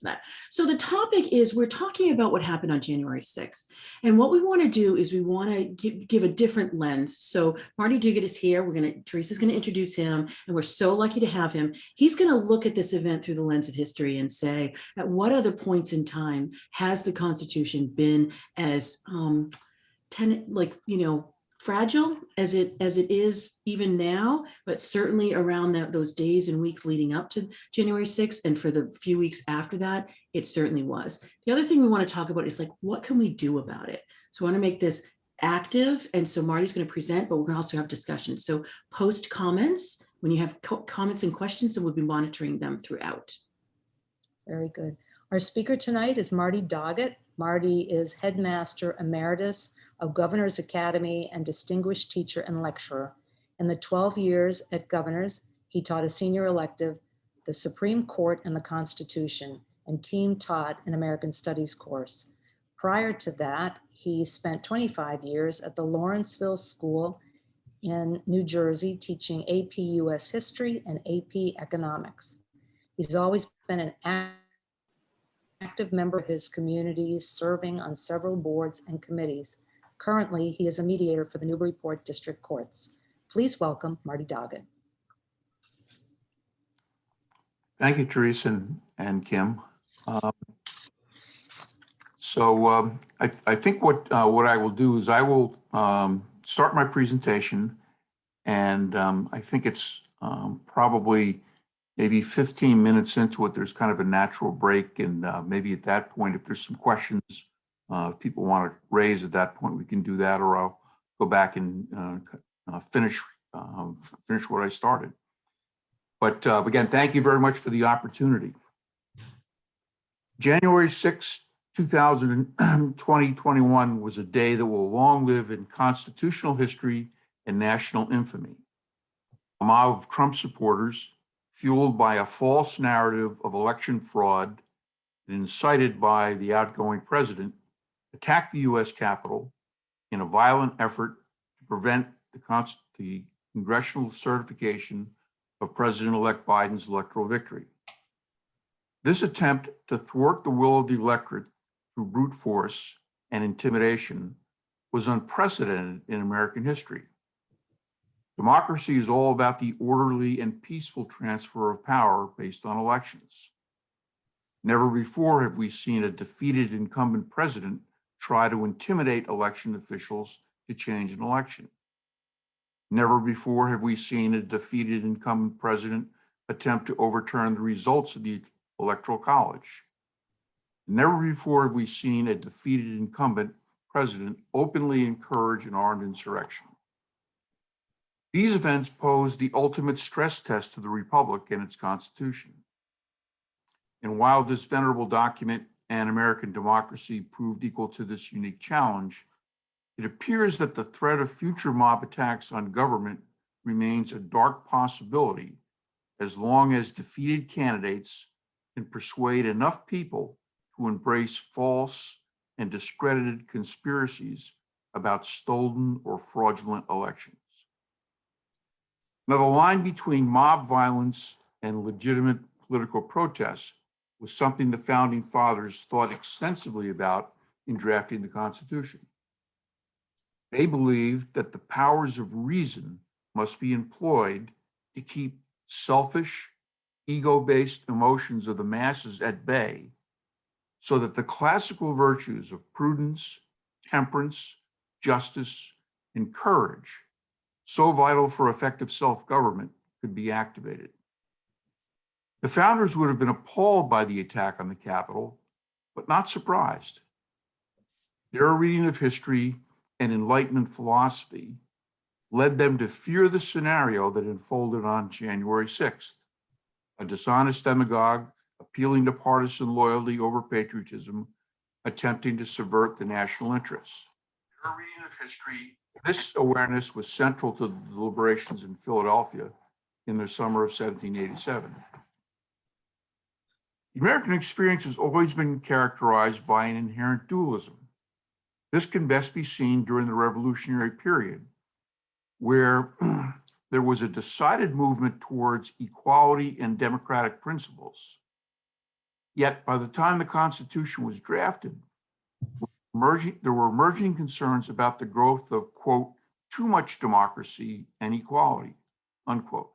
that. So the topic is, we're talking about what happened on January 6th. And what we want to do is we want to give a different lens. So Marty Doggett is here. Teresa's going to introduce him, and we're so lucky to have him. He's going to look at this event through the lens of history and say, at what other points in time has the Constitution been as fragile as it is even now, but certainly around those days and weeks leading up to January 6th, and for the few weeks after that, it certainly was. The other thing we want to talk about is, like, what can we do about it? So we want to make this active, and so Marty's going to present, but we're going to also have discussion. So post comments when you have comments and questions, and we'll be monitoring them throughout. Very good. Our speaker tonight is Marty Doggett. Marty is Headmaster Emeritus of Governor's Academy and Distinguished Teacher and Lecturer. In the 12 years at Governor's, he taught a senior elective, the Supreme Court and the Constitution, and team taught an American Studies course. Prior to that, he spent 25 years at the Lawrenceville School in New Jersey, teaching AP US History and AP Economics. He's always been an active member of his community, serving on several boards and committees. Currently, he is a mediator for the Newburyport District Courts. Please welcome Marty Doggett. Thank you, Teresa and Kim. I think what I will do is I will start my presentation, and I think it's probably maybe 15 minutes into it. There's kind of a natural break, and maybe at that point, if there's some questions if people want to raise at that point, we can do that, or I'll go back and finish what I started. But again, thank you very much for the opportunity. January 6, 2021 was a day that will long live in constitutional history and national infamy. A mob of Trump supporters, fueled by a false narrative of election fraud and incited by the outgoing president, attacked the U.S. Capitol in a violent effort to prevent the congressional certification of President-elect Biden's electoral victory. This attempt to thwart the will of the electorate through brute force and intimidation was unprecedented in American history. Democracy is all about the orderly and peaceful transfer of power based on elections. Never before have we seen a defeated incumbent president try to intimidate election officials to change an election. Never before have we seen a defeated incumbent president attempt to overturn the results of the Electoral College. Never before have we seen a defeated incumbent president openly encourage an armed insurrection. These events pose the ultimate stress test to the Republic and its Constitution. And while this venerable document and American democracy proved equal to this unique challenge, it appears that the threat of future mob attacks on government remains a dark possibility as long as defeated candidates can persuade enough people to embrace false and discredited conspiracies about stolen or fraudulent elections. Now, the line between mob violence and legitimate political protests was something the founding fathers thought extensively about in drafting the Constitution. They believed that the powers of reason must be employed to keep selfish, ego-based emotions of the masses at bay, so that the classical virtues of prudence, temperance, justice, and courage, so vital for effective self-government, could be activated. The founders would have been appalled by the attack on the Capitol, but not surprised. Their reading of history and Enlightenment philosophy led them to fear the scenario that unfolded on January 6th, a dishonest demagogue appealing to partisan loyalty over patriotism, attempting to subvert the national interests. Their reading of history, this awareness was central to the deliberations in Philadelphia in the summer of 1787. The American experience has always been characterized by an inherent dualism. This can best be seen during the Revolutionary period, where there was a decided movement towards equality and democratic principles, Yet by the time the Constitution was drafted, there were emerging concerns about the growth of, quote, too much democracy and equality, unquote.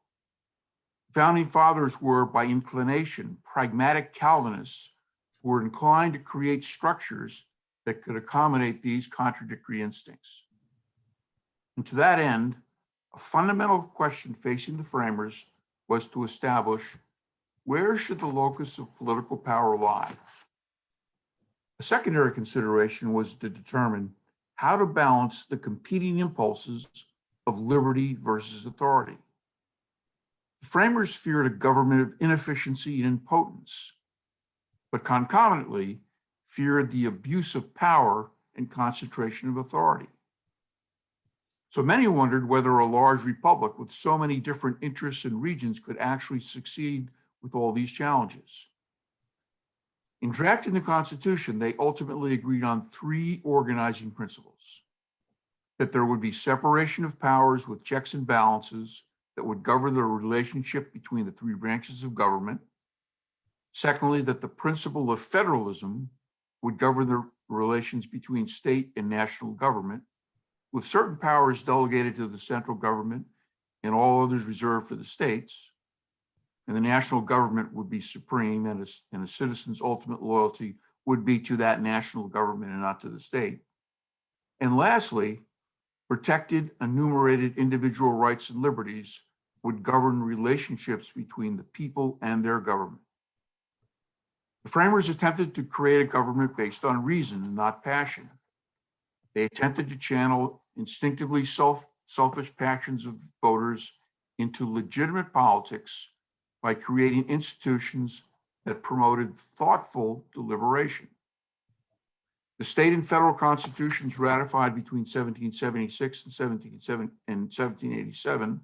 Founding fathers were, by inclination, pragmatic Calvinists who were inclined to create structures that could accommodate these contradictory instincts. And to that end, a fundamental question facing the framers was to establish where should the locus of political power lie. A secondary consideration was to determine how to balance the competing impulses of liberty versus authority. The framers feared a government of inefficiency and impotence, but concomitantly feared the abuse of power and concentration of authority. So many wondered whether a large republic with so many different interests and regions could actually succeed with all these challenges. In drafting the Constitution, they ultimately agreed on three organizing principles: that there would be separation of powers with checks and balances that would govern the relationship between the three branches of government. Secondly, that the principle of federalism would govern the relations between state and national government, with certain powers delegated to the central government and all others reserved for the states. And the national government would be supreme, and a citizen's ultimate loyalty would be to that national government and not to the state. And lastly, protected, enumerated individual rights and liberties would govern relationships between the people and their government. The framers attempted to create a government based on reason, not passion. They attempted to channel instinctively selfish passions of voters into legitimate politics by creating institutions that promoted thoughtful deliberation. The state and federal constitutions ratified between 1776 and 1787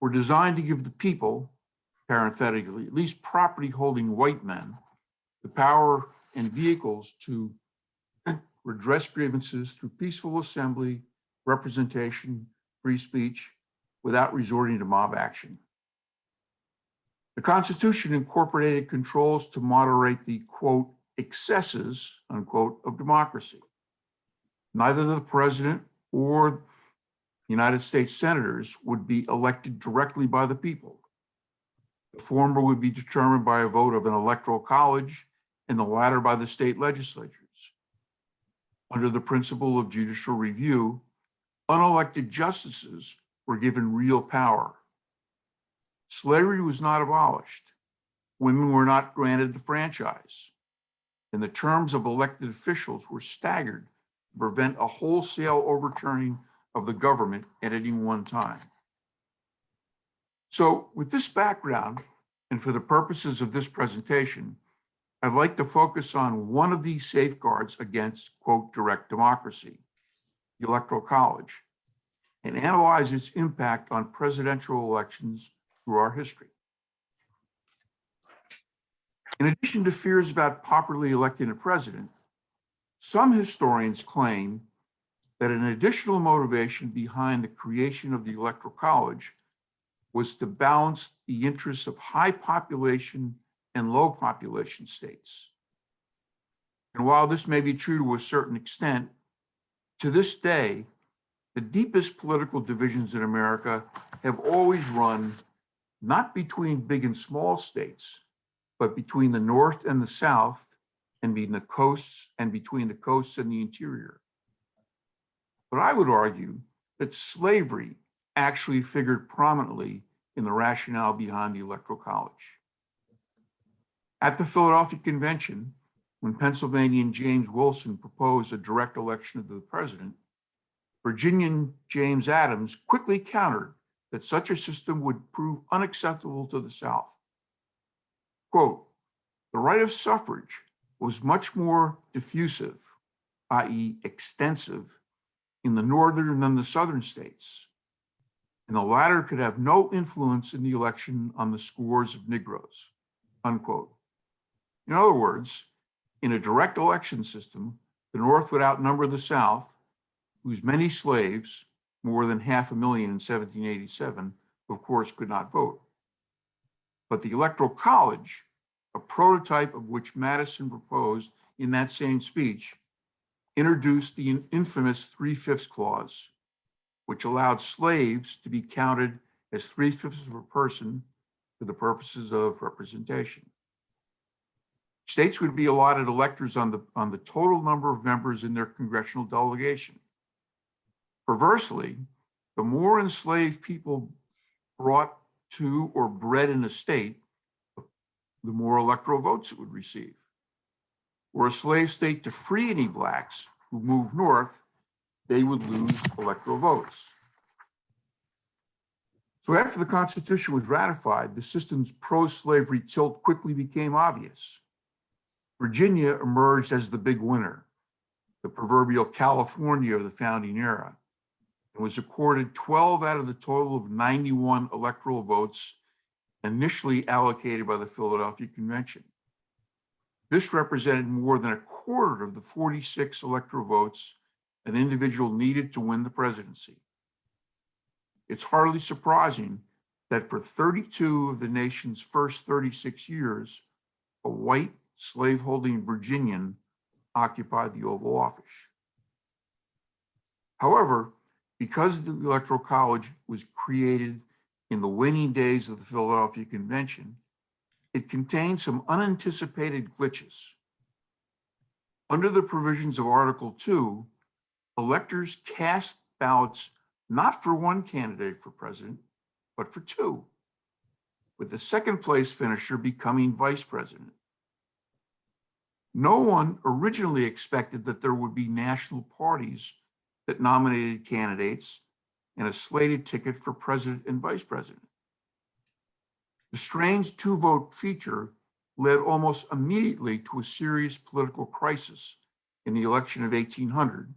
were designed to give the people, parenthetically, at least property-holding white men, the power and vehicles to redress grievances through peaceful assembly, representation, free speech, without resorting to mob action. The Constitution incorporated controls to moderate the, quote, excesses, unquote, of democracy. Neither the president or United States senators would be elected directly by the people. The former would be determined by a vote of an electoral college, and the latter by the state legislatures. Under the principle of judicial review, unelected justices were given real power. Slavery was not abolished. Women were not granted the franchise. And the terms of elected officials were staggered to prevent a wholesale overturning of the government at any one time. So with this background, and for the purposes of this presentation, I'd like to focus on one of these safeguards against, quote, direct democracy, the Electoral College, and analyze its impact on presidential elections through our history. In addition to fears about properly electing a president, some historians claim that an additional motivation behind the creation of the Electoral College was to balance the interests of high population and low population states. And while this may be true to a certain extent, to this day, the deepest political divisions in America have always run not between big and small states, but between the North and the South, and between the coasts and the interior. But I would argue that slavery actually figured prominently in the rationale behind the Electoral College. At the Philadelphia Convention, when Pennsylvanian James Wilson proposed a direct election of the president, Virginian James Adams quickly countered that such a system would prove unacceptable to the South. Quote, the right of suffrage was much more diffusive, i.e. extensive, in the northern than the southern states, and the latter could have no influence in the election on the scores of Negroes, unquote. In other words, in a direct election system, the North would outnumber the South, whose many slaves, more than 500,000 in 1787, of course, could not vote. But the Electoral College a prototype of which Madison proposed in that same speech, introduced the infamous 3/5 clause, which allowed slaves to be counted as 3/5 of a person for the purposes of representation. States would be allotted electors on the total number of members in their congressional delegation. Perversely, the more enslaved people brought to or bred in a state, the more electoral votes it would receive. Were a slave state to free any blacks who moved north, they would lose electoral votes. So after the Constitution was ratified, the system's pro-slavery tilt quickly became obvious. Virginia emerged as the big winner, the proverbial California of the founding era, and was accorded 12 out of the total of 91 electoral votes initially allocated by the Philadelphia Convention. This represented more than a quarter of the 46 electoral votes an individual needed to win the presidency. It's hardly surprising that for 32 of the nation's first 36 years, a white slaveholding Virginian occupied the Oval Office. However, because the Electoral College was created in the waning days of the Philadelphia Convention, it contained some unanticipated glitches. Under the provisions of Article 2, electors cast ballots not for one candidate for president, but for two, with the second place finisher becoming vice president. No one originally expected that there would be national parties that nominated candidates and a slated ticket for president and vice president. The strange two-vote feature led almost immediately to a serious political crisis in the election of 1800,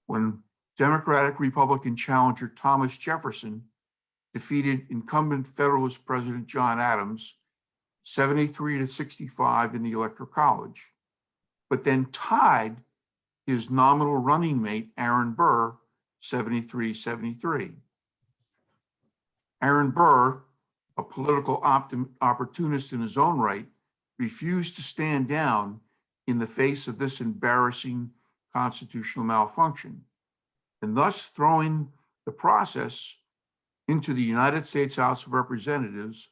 when Democratic-Republican challenger Thomas Jefferson defeated incumbent Federalist President John Adams 73-65 in the Electoral College, but then tied his nominal running mate, Aaron Burr, 73-73. Aaron Burr, a political opportunist in his own right, refused to stand down in the face of this embarrassing constitutional malfunction, and thus throwing the process into the United States House of Representatives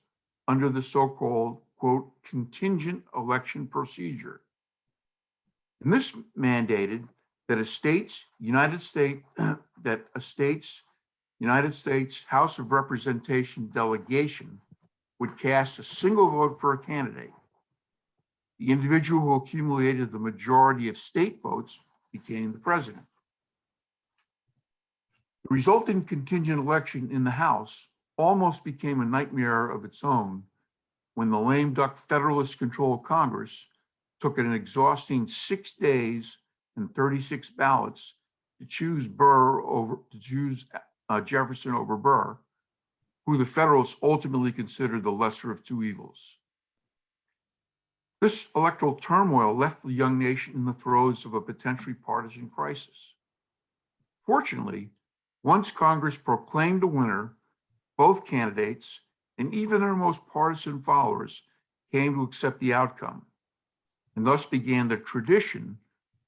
under the so-called, quote, contingent election procedure. And this mandated that a state's United States House of Representation delegation would cast a single vote for a candidate. The individual who accumulated the majority of state votes became the president. The resulting contingent election in the House almost became a nightmare of its own when the lame duck Federalist-controlled Congress took an exhausting 6 days and 36 ballots to choose Jefferson over Burr, who the Federalists ultimately considered the lesser of two evils. This electoral turmoil left the young nation in the throes of a potentially partisan crisis. Fortunately, once Congress proclaimed a winner, both candidates and even their most partisan followers came to accept the outcome, and thus began the tradition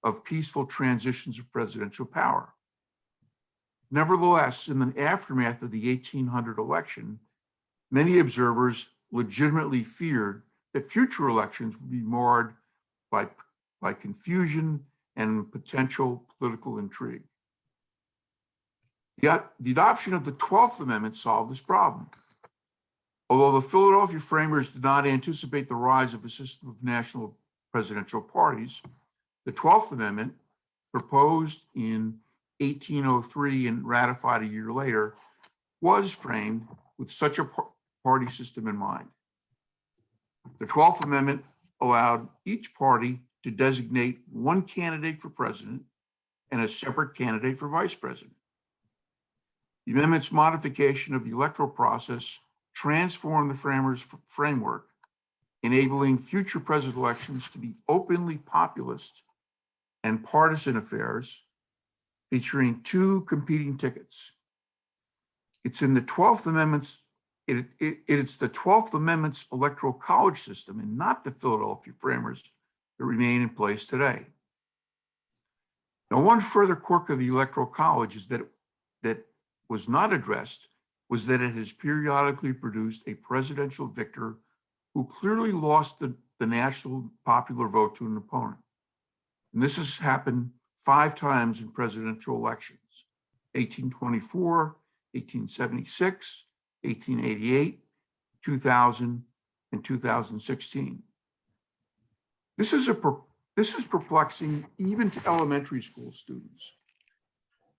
of peaceful transitions of presidential power. Nevertheless, in the aftermath of the 1800 election, many observers legitimately feared that future elections would be marred by confusion and potential political intrigue. Yet, the adoption of the 12th Amendment solved this problem. Although the Philadelphia framers did not anticipate the rise of a system of national presidential parties, the 12th Amendment, proposed in 1803 and ratified a year later, was framed with such a party system in mind. The 12th Amendment allowed each party to designate one candidate for president and a separate candidate for vice president. The amendment's modification of the electoral process transformed the framers' framework, enabling future presidential elections to be openly populist and partisan affairs, featuring two competing tickets. It's in the 12th Amendment's It's the 12th Amendment's electoral college system and not the Philadelphia framers that remain in place today. Now, one further quirk of the electoral college is that was not addressed was that it has periodically produced a presidential victor who clearly lost the national popular vote to an opponent. And this has happened 5 times in presidential elections: 1824, 1876, 1888, 2000, and 2016. This is perplexing even to elementary school students.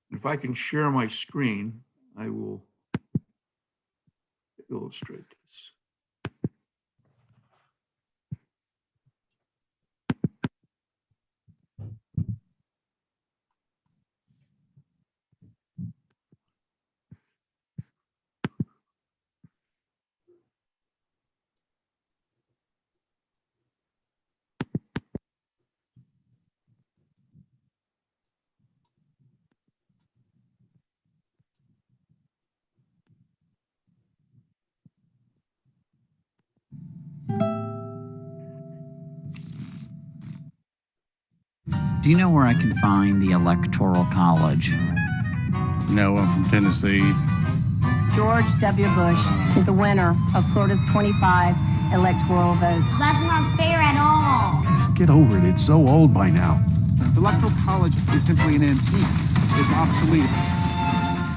If I can share my screen, I will illustrate this. Do you know where I can find the Electoral College? No, I'm from Tennessee. George W. Bush is the winner of Florida's 25 electoral votes. That's not fair at all. Get over it. It's so old by now. The Electoral College is simply an antique. It's obsolete.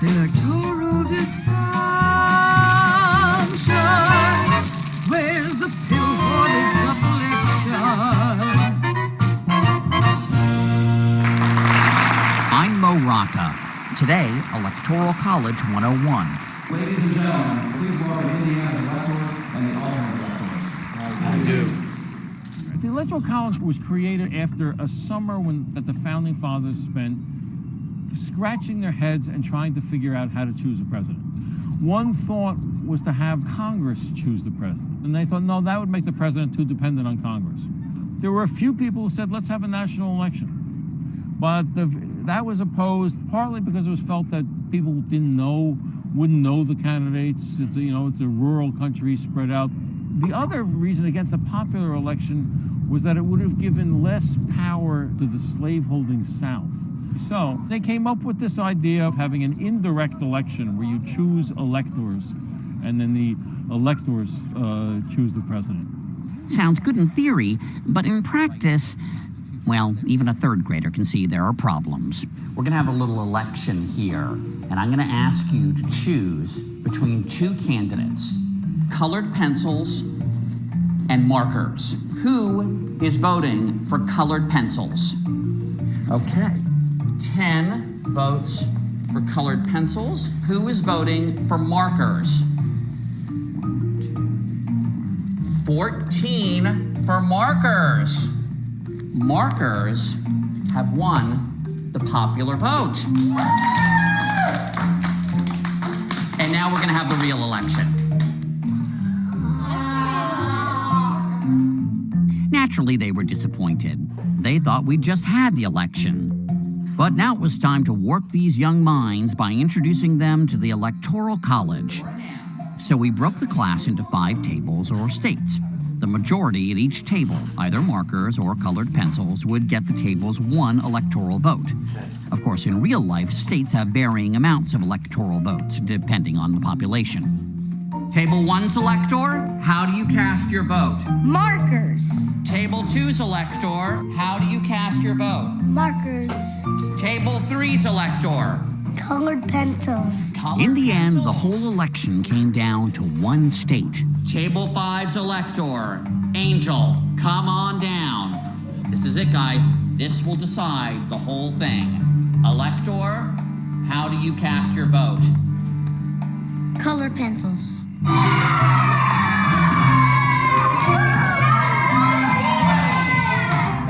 Electoral dysfunction. Where's the pill for this affliction? I'm Mo Rocca. Today, Electoral College 101. Ladies and gentlemen, please welcome Indiana's electors and the alternate electors. I do. The Electoral College was created after a summer that the Founding Fathers spent scratching their heads and trying to figure out how to choose a president. One thought was to have Congress choose the president. And they thought, no, that would make the president too dependent on Congress. There were a few people who said, let's have a national election. But that was opposed partly because it was felt that people wouldn't know the candidates. It's a rural country spread out. The other reason against a popular election was that it would have given less power to the slaveholding South. So they came up with this idea of having an indirect election where you choose electors and then the electors choose the president. Sounds good in theory, but in practice, well, even a third grader can see there are problems. We're going to have a little election here, and I'm going to ask you to choose between 2 candidates, colored pencils and markers. Who is voting for colored pencils? Okay. 10 votes for colored pencils. Who is voting for markers? 14 for markers. Markers have won the popular vote. And now we're going to have the real election. Naturally, they were disappointed. They thought we just had the election. But now it was time to warp these young minds by introducing them to the Electoral College. So we broke the class into 5 tables or states. The majority at each table, either markers or colored pencils, would get the table's 1 electoral vote. Of course, in real life, states have varying amounts of electoral votes, depending on the population. Table 1's elector, how do you cast your vote? Markers. Table 2's elector, how do you cast your vote? Markers. Table 3's elector. Colored pencils. In the end, the whole election came down to 1 state. Table 5's elector. Angel, come on down. This is it, guys. This will decide the whole thing. Elector, how do you cast your vote? Colored pencils.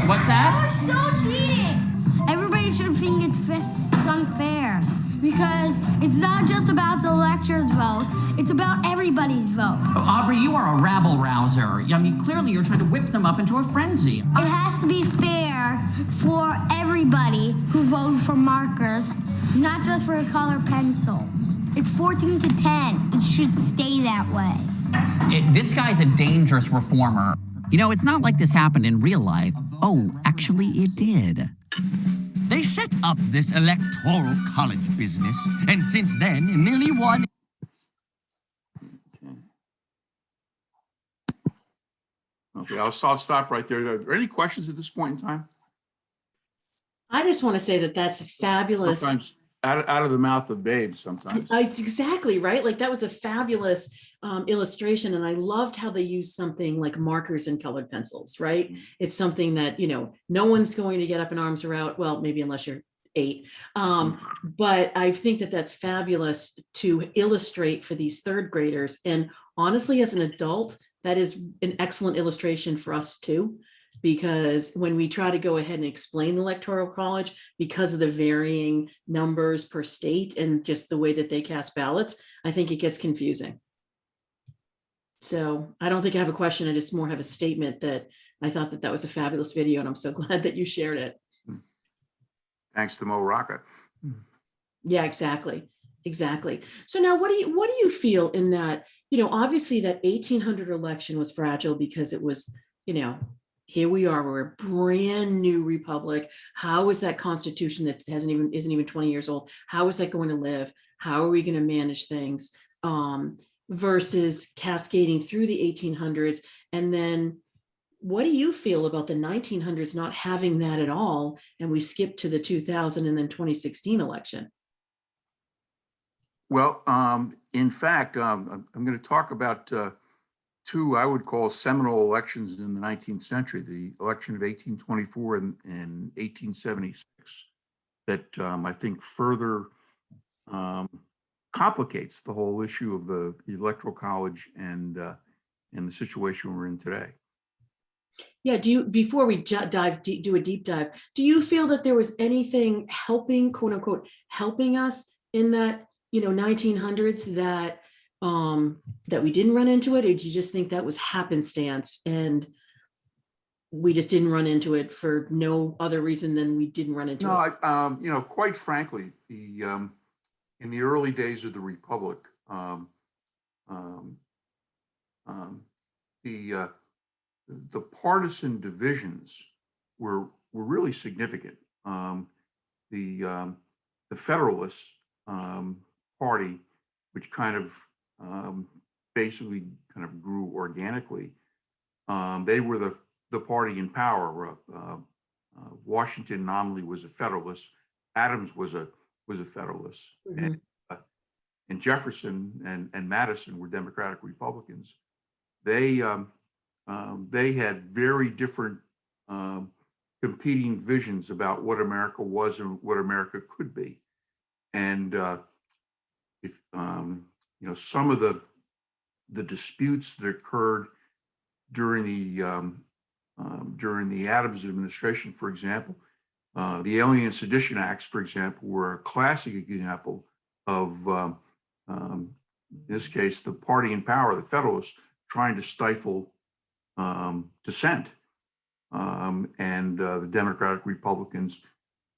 What's that? You're still cheating. Everybody should think it's unfair because it's not just about the elector's vote. It's about everybody's vote. Oh, Aubrey, you are a rabble-rouser. I mean, clearly you're trying to whip them up into a frenzy. It has to be fair for everybody who voted for markers, not just for colored pencils. It's 14 to 10. It should stay that way. This guy's a dangerous reformer. You know, it's not like this happened in real life. Oh, actually, it did. They set up this electoral college business, and since then, nearly one. Okay, I'll stop right there. Are there any questions at this point in time? I just want to say that that's fabulous. Sometimes out of the mouth of babes sometimes. It's exactly right. Like that was a fabulous illustration. And I loved how they used something like markers and colored pencils, right? It's something that, no one's going to get up in arms around. Well, maybe unless you're 8. But I think that that's fabulous to illustrate for these third graders. And honestly, as an adult, that is an excellent illustration for us too. Because when we try to go ahead and explain the Electoral College, because of the varying numbers per state and just the way that they cast ballots, I think it gets confusing. So I don't think I have a question. I just more have a statement that I thought that was a fabulous video, and I'm so glad that you shared it. Thanks to Mo Rocca. Yeah, exactly. So now what do you feel in that, obviously that 1800 election was fragile because it was, here we are, we're a brand new republic. How is that constitution that isn't even 20 years old? How is that going to live? How are we going to manage things? Versus cascading through the 1800s. And then what do you feel about the 1900s not having that at all? And we skip to the 2000 and then 2016 election. Well, in fact, I'm going to talk about two I would call seminal elections in the 19th century, the election of 1824 and 1876, that I think further complicates the whole issue of the Electoral College and the situation we're in today. Yeah, before we do a deep dive, do you feel that there was anything helping, quote unquote, helping us in that, 1900s that we didn't run into it? Or do you just think that was happenstance and we just didn't run into it for no other reason than we didn't run into it? No, quite frankly, in the early days of the Republic, the partisan divisions were really significant. The Federalists Party, which kind of basically kind of grew organically, they were the party in power. Washington nominally was a Federalist. Adams was a Federalist, mm-hmm. and Jefferson and Madison were Democratic Republicans. They had very different competing visions about what America was and what America could be. And if some of the disputes that occurred during the Adams administration, for example, the Alien and Sedition Acts, for example, were a classic example of, in this case, the party in power, the Federalists, trying to stifle dissent, and the Democratic Republicans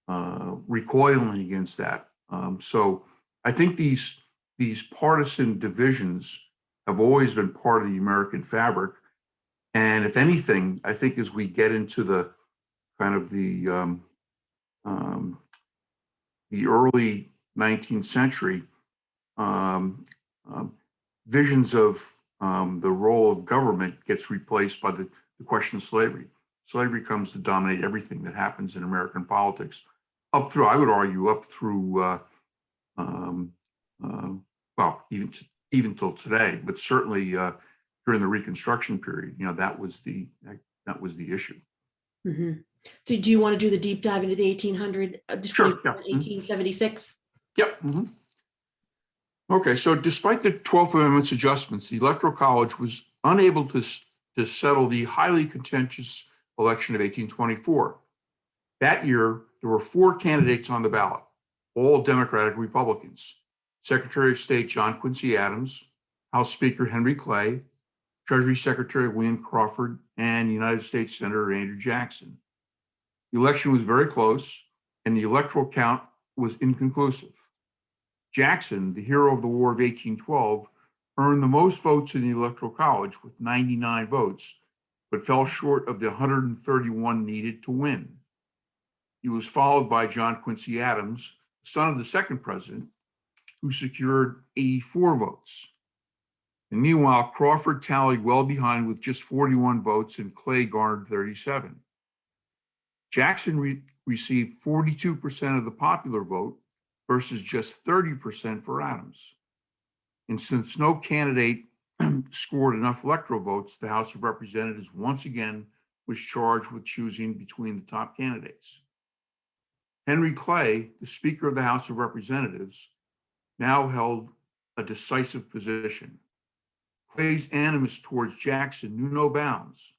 recoiling against that. So I think these partisan divisions have always been part of the American fabric. And if anything, I think as we get into the kind of the early 19th century, visions of the role of government gets replaced by the question of slavery. Slavery comes to dominate everything that happens in American politics, up through, I would argue, up through, well, even till today, but certainly during the Reconstruction period, that was the issue. Mm-hmm. Do you want to do the deep dive into the 1800, sure, yeah. 1876? Yep. Mm-hmm. Okay, so despite the 12th Amendment's adjustments, the Electoral College was unable to settle the highly contentious election of 1824. That year, there were 4 candidates on the ballot, all Democratic Republicans: Secretary of State John Quincy Adams, House Speaker Henry Clay, Treasury Secretary William Crawford, and United States Senator Andrew Jackson. The election was very close, and the electoral count was inconclusive. Jackson, the hero of the War of 1812, earned the most votes in the Electoral College with 99 votes, but fell short of the 131 needed to win. He was followed by John Quincy Adams, son of the second president, who secured 84 votes. And meanwhile, Crawford tallied well behind with just 41 votes and Clay garnered 37. Jackson received 42% of the popular vote versus just 30% for Adams. And since no candidate scored enough electoral votes, the House of Representatives once again was charged with choosing between the top candidates. Henry Clay, the Speaker of the House of Representatives, now held a decisive position. Clay's animus towards Jackson knew no bounds.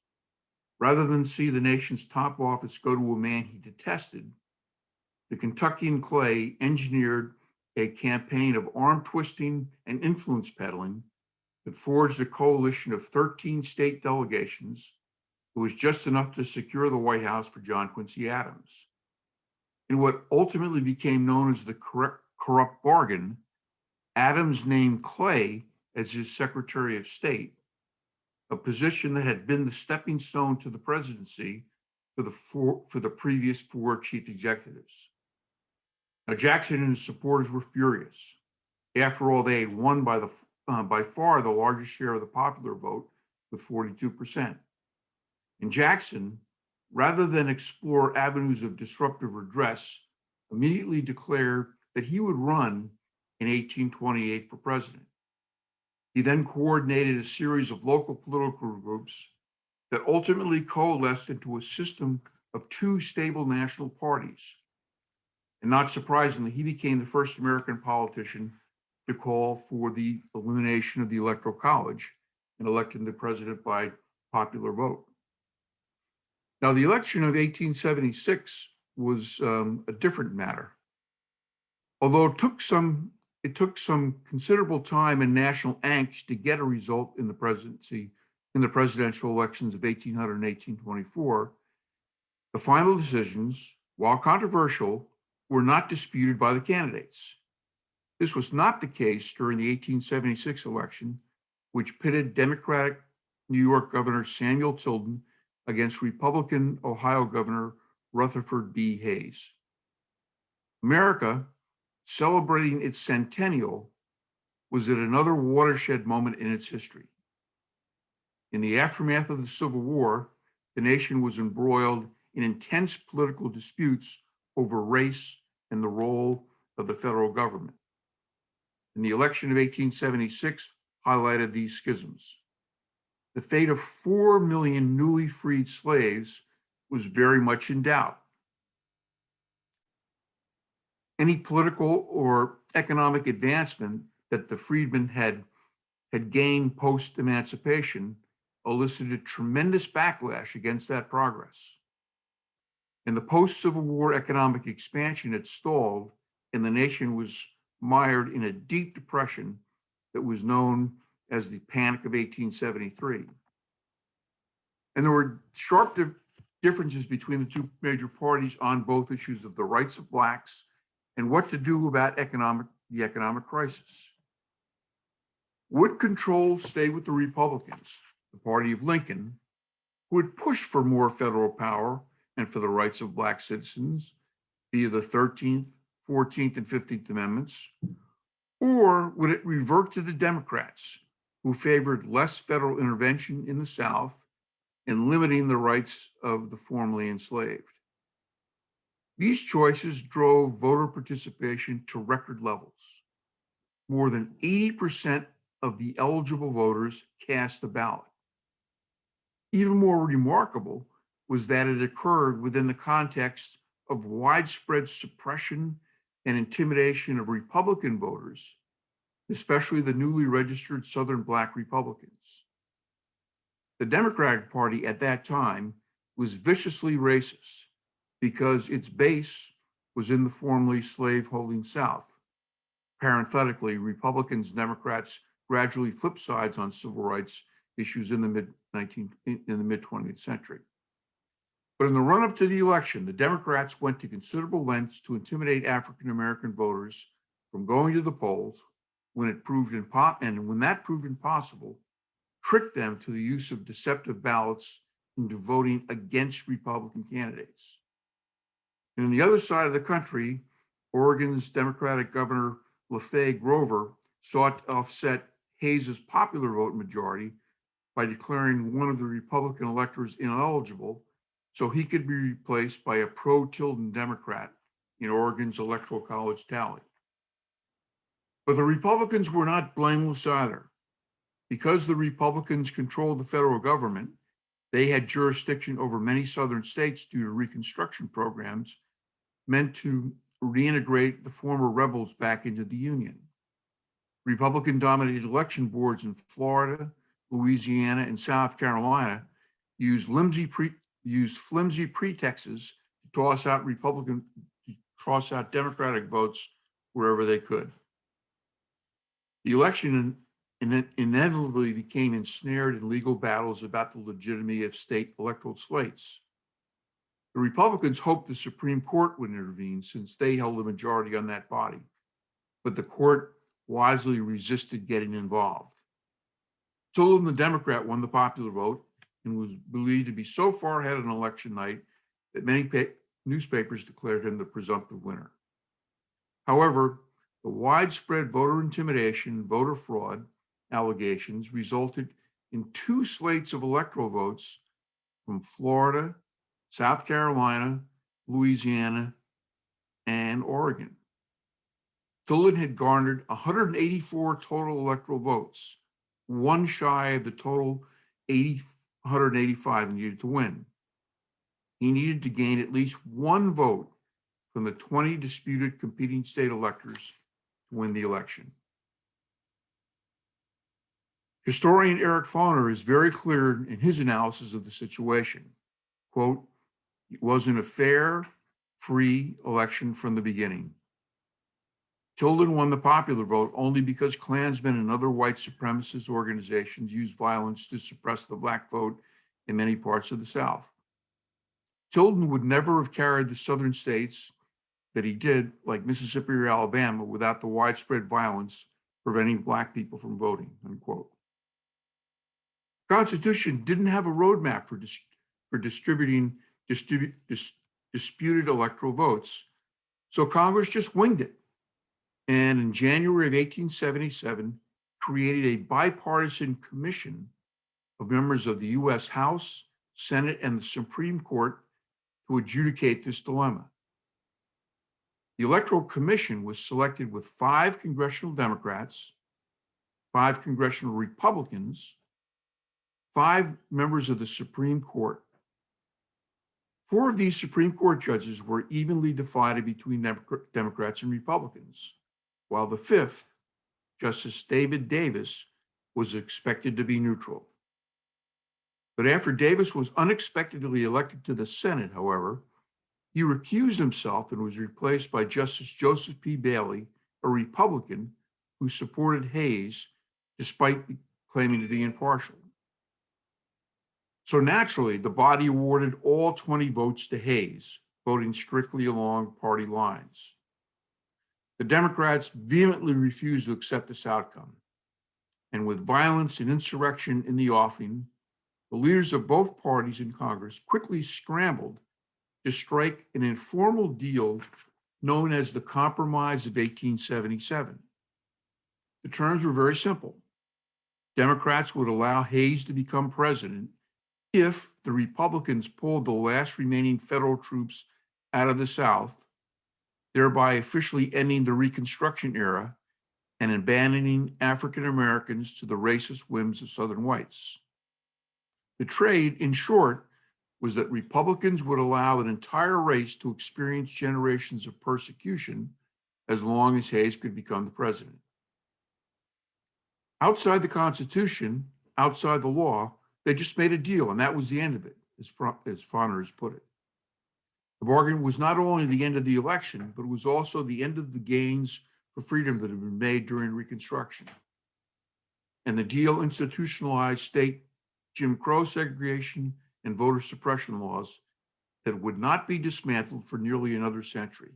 Rather than see the nation's top office go to a man he detested, the Kentuckian Clay engineered a campaign of arm twisting and influence peddling that forged a coalition of 13 state delegations. It was just enough to secure the White House for John Quincy Adams. In what ultimately became known as the corrupt bargain, Adams named Clay as his Secretary of State, a position that had been the stepping stone to the presidency for the previous 4 chief executives. Now, Jackson and his supporters were furious. After all, they had won by far the largest share of the popular vote with 42%. And Jackson, rather than explore avenues of disruptive redress, immediately declared that he would run in 1828 for president. He then coordinated a series of local political groups that ultimately coalesced into a system of 2 stable national parties. And not surprisingly, he became the first American politician to call for the elimination of the Electoral College and electing the president by popular vote. Now, the election of 1876 was a different matter. Although it took some considerable time and national angst to get a result in the presidential elections of 1800 and 1824, the final decisions, while controversial, were not disputed by the candidates. This was not the case during the 1876 election, which pitted Democratic New York Governor Samuel Tilden against Republican Ohio Governor Rutherford B. Hayes. America, celebrating its centennial, was at another watershed moment in its history. In the aftermath of the Civil War, the nation was embroiled in intense political disputes over race and the role of the federal government. And the election of 1876 highlighted these schisms. The fate of 4 million newly freed slaves was very much in doubt. Any political or economic advancement that the freedmen had gained post-emancipation elicited tremendous backlash against that progress. And the post-Civil War economic expansion had stalled, and the nation was mired in a deep depression that was known as the Panic of 1873. And there were sharp differences between the 2 major parties on both issues of the rights of Blacks and what to do about the economic crisis. Would control stay with the Republicans, the party of Lincoln, who would push for more federal power and for the rights of Black citizens via the 13th, 14th, and 15th Amendments? Or would it revert to the Democrats, who favored less federal intervention in the South and limiting the rights of the formerly enslaved? These choices drove voter participation to record levels. More than 80% of the eligible voters cast a ballot. Even more remarkable was that it occurred within the context of widespread suppression and intimidation of Republican voters, especially the newly registered Southern Black Republicans. The Democratic Party at that time was viciously racist because its base was in the formerly slave-holding South. Parenthetically, Republicans and Democrats gradually flipped sides on civil rights issues in the mid-20th century. But in the run-up to the election, the Democrats went to considerable lengths to intimidate African-American voters from going to the polls when that proved impossible, tricked them to the use of deceptive ballots into voting against Republican candidates. And on the other side of the country, Oregon's Democratic Governor LaFay Grover sought to offset Hayes's popular vote majority by declaring one of the Republican electors ineligible so he could be replaced by a pro-Tilden Democrat in Oregon's Electoral College tally. But the Republicans were not blameless either. Because the Republicans controlled the federal government, they had jurisdiction over many southern states due to Reconstruction programs meant to reintegrate the former rebels back into the Union. Republican-dominated election boards in Florida, Louisiana, and South Carolina used flimsy pretexts to toss out Democratic votes wherever they could. The election inevitably became ensnared in legal battles about the legitimacy of state electoral slates. The Republicans hoped the Supreme Court would intervene since they held a majority on that body, but the court wisely resisted getting involved. Tilden, the Democrat, won the popular vote and was believed to be so far ahead on election night that many newspapers declared him the presumptive winner. However, the widespread voter intimidation and voter fraud allegations resulted in 2 slates of electoral votes from Florida, South Carolina, Louisiana, and Oregon. Tilden had garnered 184 total electoral votes, one shy of the total 185 needed to win. He needed to gain at least 1 vote from the 20 disputed competing state electors to win the election. Historian Eric Foner is very clear in his analysis of the situation. Quote, "It wasn't a fair, free election from the beginning. Tilden won the popular vote only because Klansmen and other white supremacist organizations used violence to suppress the Black vote in many parts of the South. Tilden would never have carried the southern states that he did, like Mississippi or Alabama, without the widespread violence preventing Black people from voting," unquote. The Constitution didn't have a roadmap for distributing disputed electoral votes, so Congress just winged it. And in January of 1877, created a bipartisan commission of members of the U.S. House, Senate, and the Supreme Court to adjudicate this dilemma. The Electoral Commission was selected with 5 congressional Democrats, 5 congressional Republicans, 5 members of the Supreme Court. 4 of these Supreme Court judges were evenly divided between Democrats and Republicans, while the 5th, Justice David Davis, was expected to be neutral. But after Davis was unexpectedly elected to the Senate, however, he recused himself and was replaced by Justice Joseph P. Bailey, a Republican who supported Hayes despite claiming to be impartial. So naturally, the body awarded all 20 votes to Hayes, voting strictly along party lines. The Democrats vehemently refused to accept this outcome. And with violence and insurrection in the offing, the leaders of both parties in Congress quickly scrambled to strike an informal deal known as the Compromise of 1877. The terms were very simple. Democrats would allow Hayes to become president if the Republicans pulled the last remaining federal troops out of the South, thereby officially ending the Reconstruction era and abandoning African Americans to the racist whims of Southern whites. The trade, in short, was that Republicans would allow an entire race to experience generations of persecution as long as Hayes could become the president. Outside the Constitution, outside the law, they just made a deal, and that was the end of it, as Foner has put it. The bargain was not only the end of the election, but it was also the end of the gains for freedom that had been made during Reconstruction. And the deal institutionalized state Jim Crow segregation and voter suppression laws that would not be dismantled for nearly another century.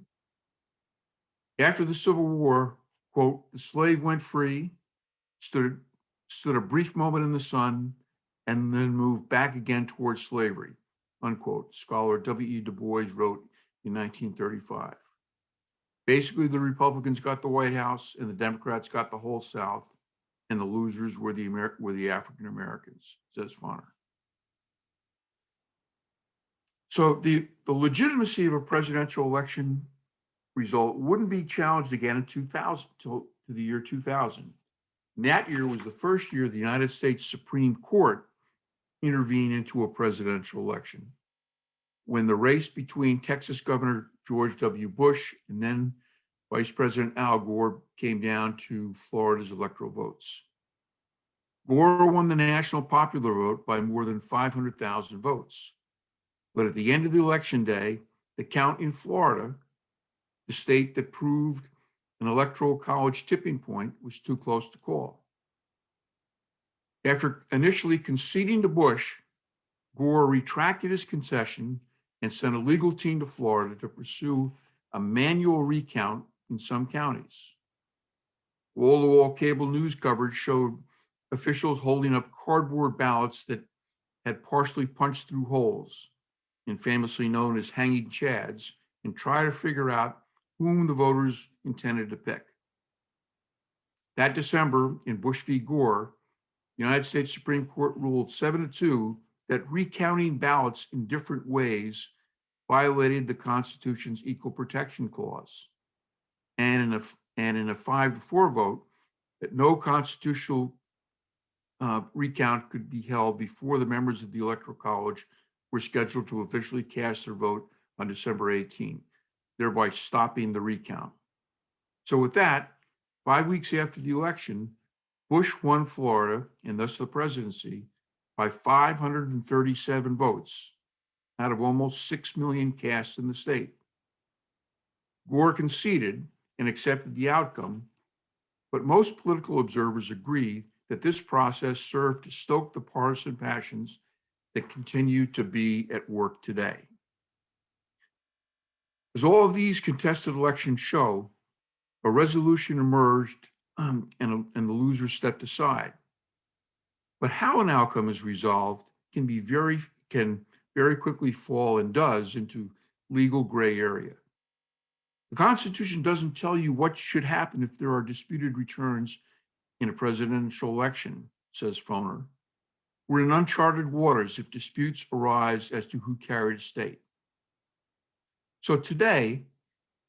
After the Civil War, quote, "The slave went free, stood a brief moment in the sun, and then moved back again towards slavery," unquote. Scholar W.E. Du Bois wrote in 1935. Basically, the Republicans got the White House and the Democrats got the whole South, and the losers were the African Americans, says Fonner. So the legitimacy of a presidential election result wouldn't be challenged again in 2000 till to the year 2000. And that year was the first year the United States Supreme Court intervened into a presidential election, when the race between Texas Governor George W. Bush and then Vice President Al Gore came down to Florida's electoral votes. Gore won the national popular vote by more than 500,000 votes. But at the end of the election day, the count in Florida, the state that proved an electoral college tipping point, was too close to call. After initially conceding to Bush, Gore retracted his concession and sent a legal team to Florida to pursue a manual recount in some counties. Wall-to-wall cable news coverage showed officials holding up cardboard ballots that had partially punched through holes, and famously known as hanging chads, and try to figure out whom the voters intended to pick. That December, in Bush v. Gore, the United States Supreme Court ruled 7-2 that recounting ballots in different ways violated the Constitution's Equal Protection Clause, and in a 5-4 vote, that no constitutional recount could be held before the members of the Electoral College were scheduled to officially cast their vote on December 18, thereby stopping the recount. So with that, 5 weeks after the election, Bush won Florida, and thus the presidency, by 537 votes out of almost 6 million cast in the state. Gore conceded and accepted the outcome, but most political observers agree that this process served to stoke the partisan passions that continue to be at work today. As all of these contested elections show, a resolution emerged and the losers stepped aside. But how an outcome is resolved can very quickly fall, and does, into legal gray area. The Constitution doesn't tell you what should happen if there are disputed returns in a presidential election, says Foner. We're in uncharted waters if disputes arise as to who carried a state. So today,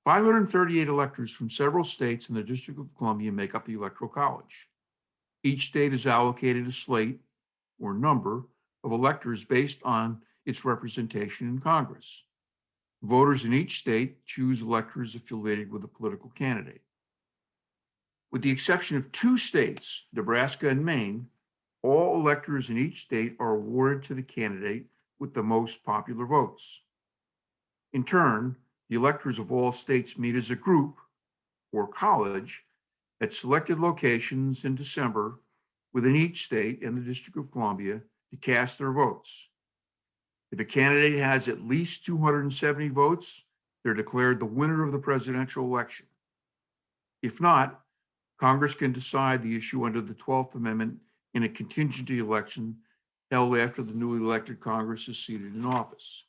538 electors from several states in the District of Columbia make up the Electoral College. Each state is allocated a slate, or number, of electors based on its representation in Congress. Voters in each state choose electors affiliated with a political candidate. With the exception of 2 states, Nebraska and Maine, all electors in each state are awarded to the candidate with the most popular votes. In turn, the electors of all states meet as a group, or college, at selected locations in December within each state and the District of Columbia to cast their votes. If a candidate has at least 270 votes, they're declared the winner of the presidential election. If not, Congress can decide the issue under the 12th Amendment in a contingency election held after the newly elected Congress is seated in office.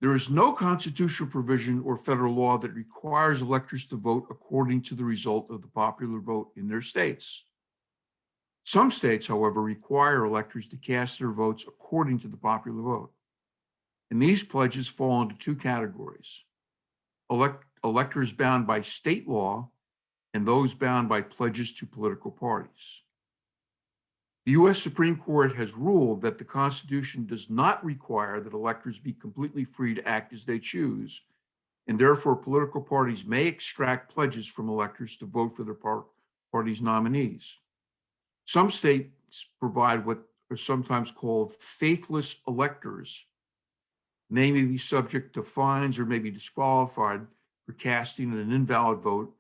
There is no constitutional provision or federal law that requires electors to vote according to the result of the popular vote in their states. Some states, however, require electors to cast their votes according to the popular vote. And these pledges fall into 2 categories: electors bound by state law and those bound by pledges to political parties. The U.S. Supreme Court has ruled that the Constitution does not require that electors be completely free to act as they choose, and therefore political parties may extract pledges from electors to vote for their party's nominees. Some states provide what are sometimes called faithless electors. They may be subject to fines or may be disqualified for casting an invalid vote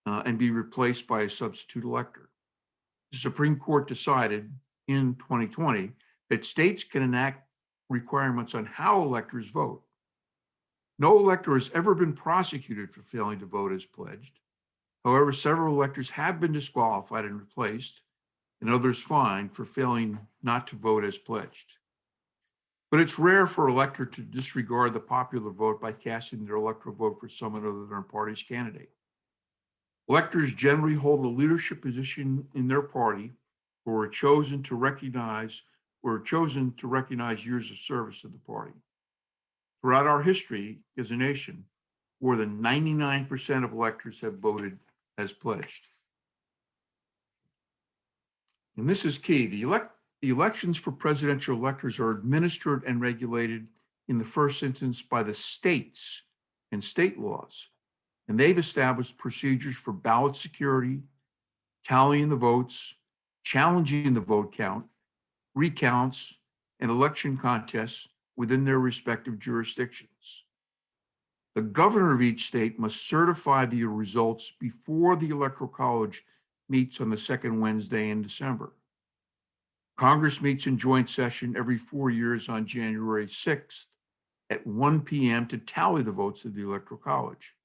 and be replaced by a substitute elector. The Supreme Court decided in 2020 that states can enact requirements on how electors vote. No elector has ever been prosecuted for failing to vote as pledged, However, several electors have been disqualified and replaced, and others fined for failing not to vote as pledged. But it's rare for an elector to disregard the popular vote by casting their electoral vote for someone other than their party's candidate. Electors generally hold a leadership position in their party or are chosen to recognize years of service to the party. Throughout our history as a nation, more than 99% of electors have voted as pledged. And this is key. The elections for presidential electors are administered and regulated in the first instance by the states and state laws. And they've established procedures for ballot security, tallying the votes, challenging the vote count, recounts, and election contests within their respective jurisdictions. The governor of each state must certify the results before the Electoral College meets on the second Wednesday in December. Congress meets in joint session every 4 years on January 6th at 1 p.m. to tally the votes of the Electoral College.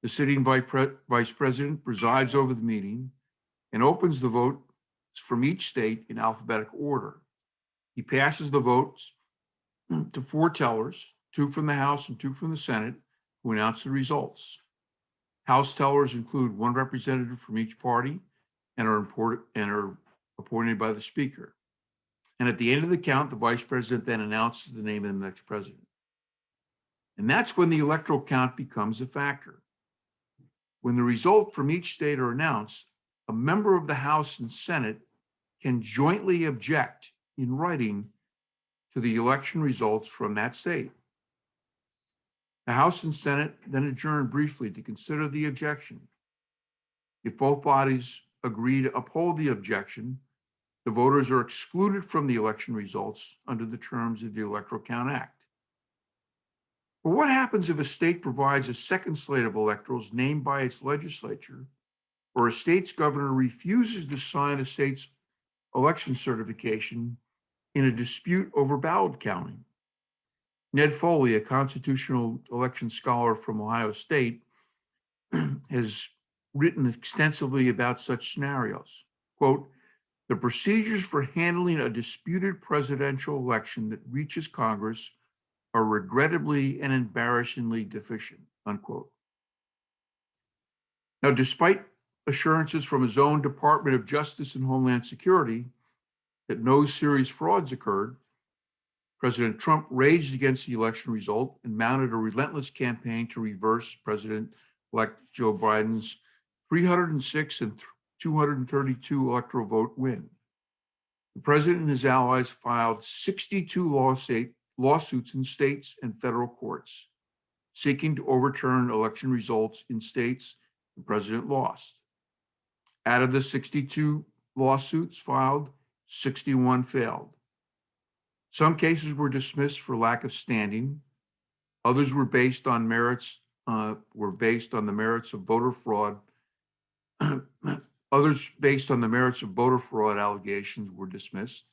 The sitting vice president presides over the meeting and opens the votes from each state in alphabetical order. He passes the votes to 4 tellers, 2 from the House and 2 from the Senate, who announce the results. House tellers include 1 representative from each party and are appointed by the Speaker. And at the end of the count, the Vice President then announces the name of the next president. And that's when the electoral count becomes a factor. When the results from each state are announced, a member of the House and Senate can jointly object in writing to the election results from that state. The House and Senate then adjourn briefly to consider the objection. If both bodies agree to uphold the objection, the voters are excluded from the election results under the terms of the Electoral Count Act. But what happens if a state provides a second slate of electorals named by its legislature, or a state's governor refuses to sign a state's election certification in a dispute over ballot counting? Ned Foley, a constitutional election scholar from Ohio State, has written extensively about such scenarios. Quote, "The procedures for handling a disputed presidential election that reaches Congress are regrettably and embarrassingly deficient," unquote. Now, despite assurances from his own Department of Justice and Homeland Security that no serious frauds occurred, President Trump raged against the election result and mounted a relentless campaign to reverse President-elect Joe Biden's 306 and 232 electoral vote win. The president and his allies filed 62 lawsuits in states and federal courts, seeking to overturn election results in states the president lost. Out of the 62 lawsuits filed, 61 failed. Some cases were dismissed for lack of standing. Others were based on the merits of voter fraud. Others based on the merits of voter fraud allegations were dismissed.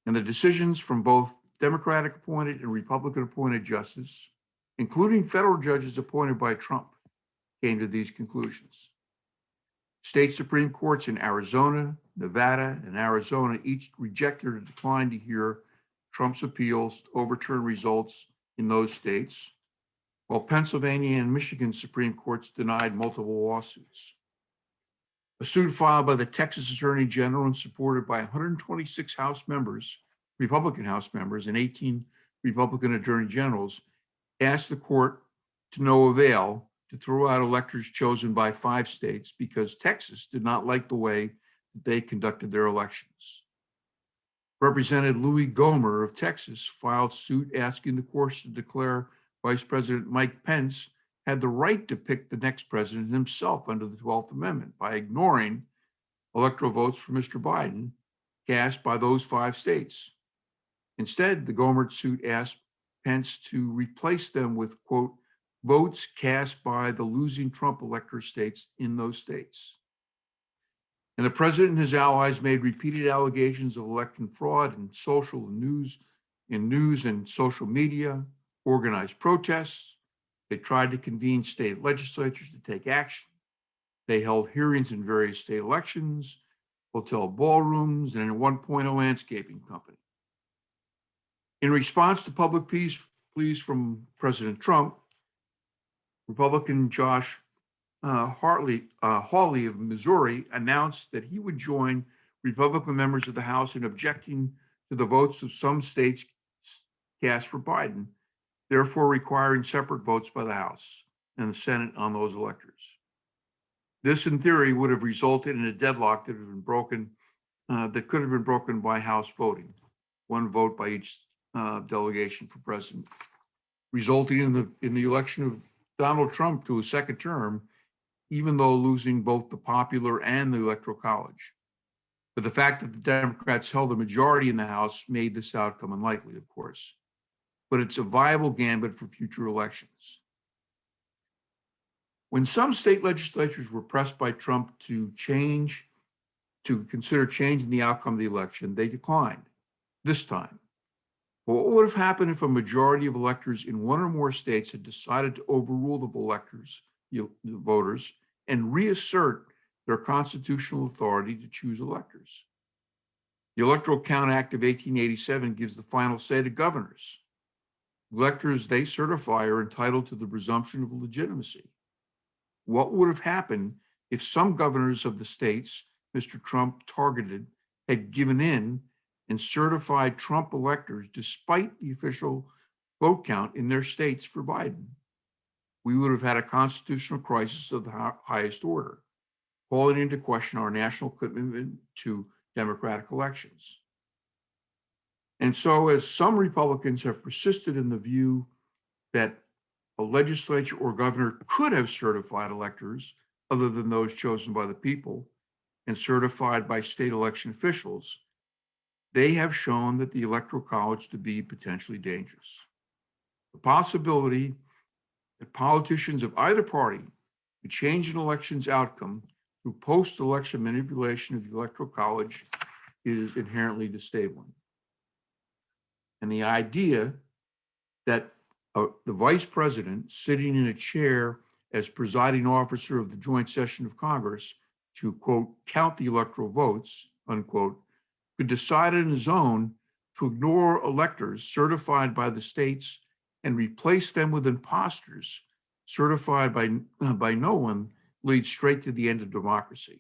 And the decisions from both Democratic appointed and Republican appointed justices, including federal judges appointed by Trump, came to these conclusions. State Supreme Courts in Arizona, Nevada, and Arizona each rejected or declined to hear Trump's appeals to overturn results in those states, while Pennsylvania and Michigan Supreme Courts denied multiple lawsuits. A suit filed by the Texas Attorney General and supported by 126 Republican House members, and 18 Republican Attorney Generals, asked the court to no avail to throw out electors chosen by 5 states because Texas did not like the way that they conducted their elections. Representative Louis Gohmert of Texas filed suit asking the courts to declare Vice President Mike Pence had the right to pick the next president himself under the 12th Amendment by ignoring electoral votes for Mr. Biden cast by those 5 states. Instead, the Gohmert suit asked Pence to replace them with, quote, votes cast by the losing Trump elector states in those states. And the president and his allies made repeated allegations of election fraud in news and social media, organized protests. They tried to convene state legislatures to take action. They held hearings in various state elections, hotel ballrooms, and at one point a landscaping company. In response to public pleas from President Trump, Republican Josh Hawley of Missouri announced that he would join Republican members of the House in objecting to the votes of some states cast for Biden, therefore requiring separate votes by the House and the Senate on those electors. This, in theory, would have resulted in a deadlock that could have been broken by House voting, one vote by each delegation for president, resulting in the election of Donald Trump to a second term, even though losing both the popular and the Electoral College. But the fact that the Democrats held a majority in the House made this outcome unlikely, of course. But it's a viable gambit for future elections. When some state legislatures were pressed by Trump to consider changing the outcome of the election, they declined this time. But what would have happened if a majority of electors in one or more states had decided to overrule the voters, and reassert their constitutional authority to choose electors? The Electoral Count Act of 1887 gives the final say to governors. Electors they certify are entitled to the presumption of legitimacy. What would have happened if some governors of the states Mr. Trump targeted had given in and certified Trump electors despite the official vote count in their states for Biden? We would have had a constitutional crisis of the highest order, calling into question our national commitment to democratic elections. And so, as some Republicans have persisted in the view that a legislature or governor could have certified electors other than those chosen by the people and certified by state election officials, they have shown that the Electoral College to be potentially dangerous. The possibility that politicians of either party could change an election's outcome through post-election manipulation of the Electoral College is inherently destabilizing. And the idea that the vice president sitting in a chair as presiding officer of the joint session of Congress to, quote, count the electoral votes, unquote, could decide on his own to ignore electors certified by the states and replace them with imposters certified by no one leads straight to the end of democracy.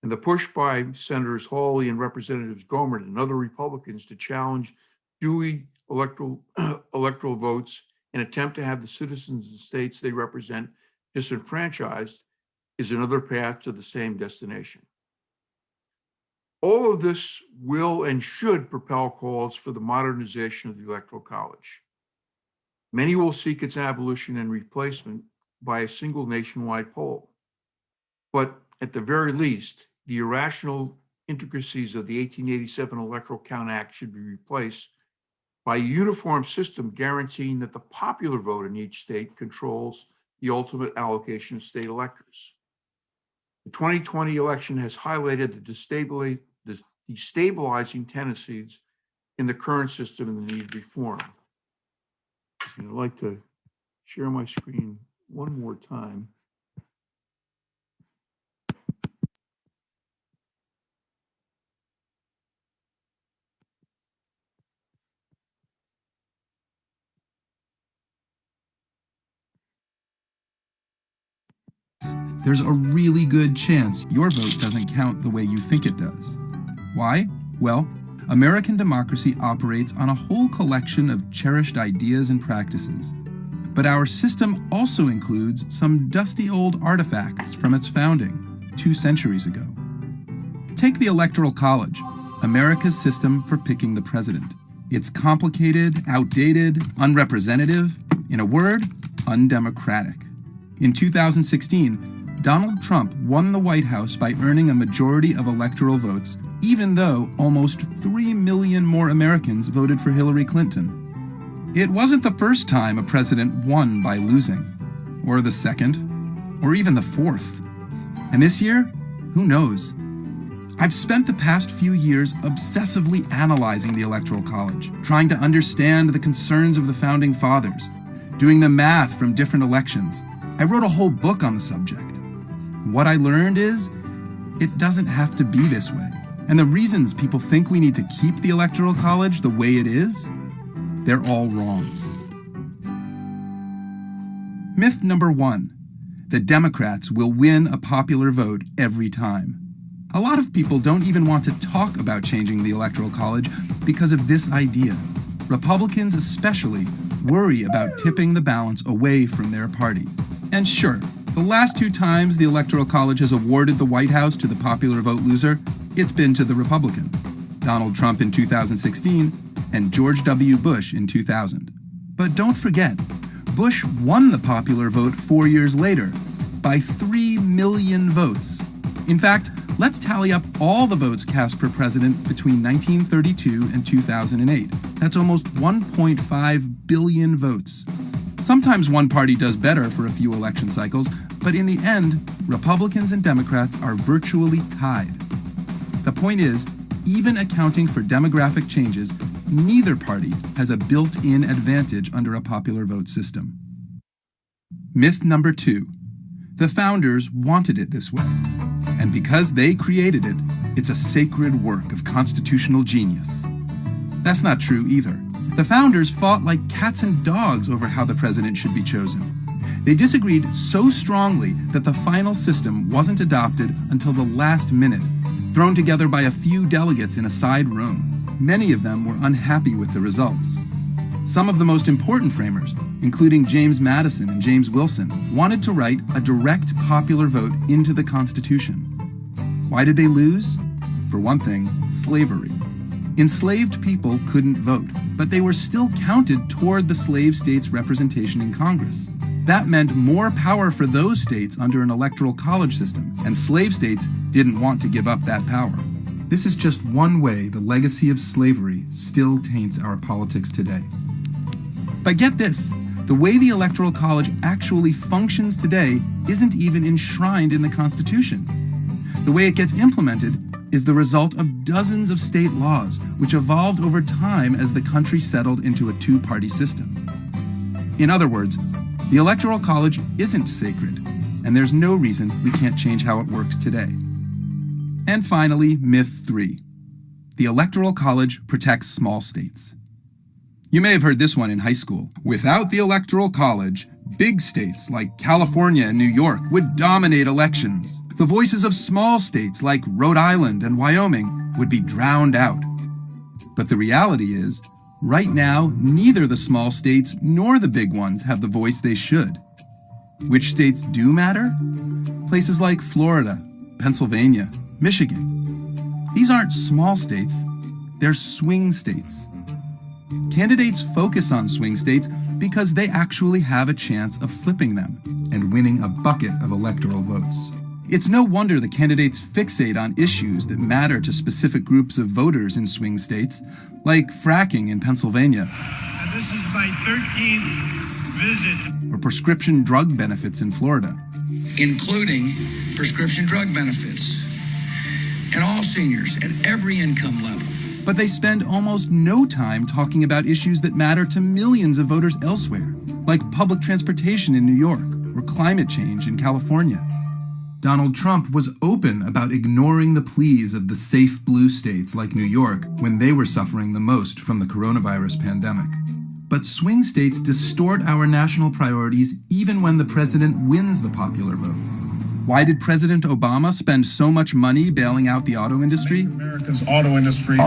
And the push by Senators Hawley and Representatives Gohmert and other Republicans to challenge duly electoral votes and attempt to have the citizens of the states they represent disenfranchised is another path to the same destination. All of this will and should propel calls for the modernization of the Electoral College. Many will seek its abolition and replacement by a single nationwide poll. But at the very least, the irrational intricacies of the 1887 Electoral Count Act should be replaced by a uniform system guaranteeing that the popular vote in each state controls the ultimate allocation of state electors. The 2020 election has highlighted the destabilizing tendencies in the current system and the need to reform. And I'd like to share my screen one more time. There's a really good chance your vote doesn't count the way you think it does. Why? Well, American democracy operates on a whole collection of cherished ideas and practices. But our system also includes some dusty old artifacts from its founding 2 centuries ago. Take the Electoral College, America's system for picking the president. It's complicated, outdated, unrepresentative, in a word, undemocratic. In 2016, Donald Trump won the White House by earning a majority of electoral votes, even though almost 3 million more Americans voted for Hillary Clinton. It wasn't the first time a president won by losing, or the second, or even the fourth. And this year, who knows? I've spent the past few years obsessively analyzing the Electoral College, trying to understand the concerns of the Founding Fathers, doing the math from different elections. I wrote a whole book on the subject. what I learned is it doesn't have to be this way. And the reasons people think we need to keep the Electoral College the way it is, they're all wrong. Myth number 1. The Democrats will win a popular vote every time. A lot of people don't even want to talk about changing the Electoral College because of this idea. Republicans especially worry about tipping the balance away from their party. And sure, the last 2 times the Electoral College has awarded the White House to the popular vote loser, it's been to the Republican. Donald Trump in 2016 and George W. Bush in 2000. But don't forget, Bush won the popular vote 4 years later by 3 million votes. In fact, let's tally up all the votes cast for president between 1932 and 2008. That's almost 1.5 billion votes. Sometimes one party does better for a few election cycles, but in the end, Republicans and Democrats are virtually tied. The point is, even accounting for demographic changes, neither party has a built-in advantage under a popular vote system. Myth number 2. The founders wanted it this way. And because they created it, it's a sacred work of constitutional genius. That's not true either. The founders fought like cats and dogs over how the president should be chosen. They disagreed so strongly that the final system wasn't adopted until the last minute, thrown together by a few delegates in a side room. Many of them were unhappy with the results. Some of the most important framers, including James Madison and James Wilson, wanted to write a direct popular vote into the Constitution. Why did they lose? For one thing, slavery. Enslaved people couldn't vote, but they were still counted toward the slave states' representation in Congress. That meant more power for those states under an electoral college system, and slave states didn't want to give up that power. This is just one way the legacy of slavery still taints our politics today. But get this, the way the Electoral College actually functions today isn't even enshrined in the Constitution. The way it gets implemented is the result of dozens of state laws, which evolved over time as the country settled into a 2-party system. In other words, the Electoral College isn't sacred, and there's no reason we can't change how it works today. And finally, myth 3. The Electoral College protects small states. You may have heard this one in high school. Without the Electoral College, big states like California and New York would dominate elections. The voices of small states like Rhode Island and Wyoming would be drowned out. But the reality is, right now, neither the small states nor the big ones have the voice they should. Which states do matter? Places like Florida, Pennsylvania, Michigan. These aren't small states, they're swing states. Candidates focus on swing states because they actually have a chance of flipping them and winning a bucket of electoral votes. It's no wonder the candidates fixate on issues that matter to specific groups of voters in swing states, like fracking in Pennsylvania. And this is my 13th visit. Or prescription drug benefits in Florida. Including prescription drug benefits. And all seniors at every income level. But they spend almost no time talking about issues that matter to millions of voters elsewhere, like public transportation in New York or climate change in California. Donald Trump was open about ignoring the pleas of the safe blue states like New York when they were suffering the most from the coronavirus pandemic. But swing states distort our national priorities even when the president wins the popular vote. Why did President Obama spend so much money bailing out the auto industry? America's auto industry.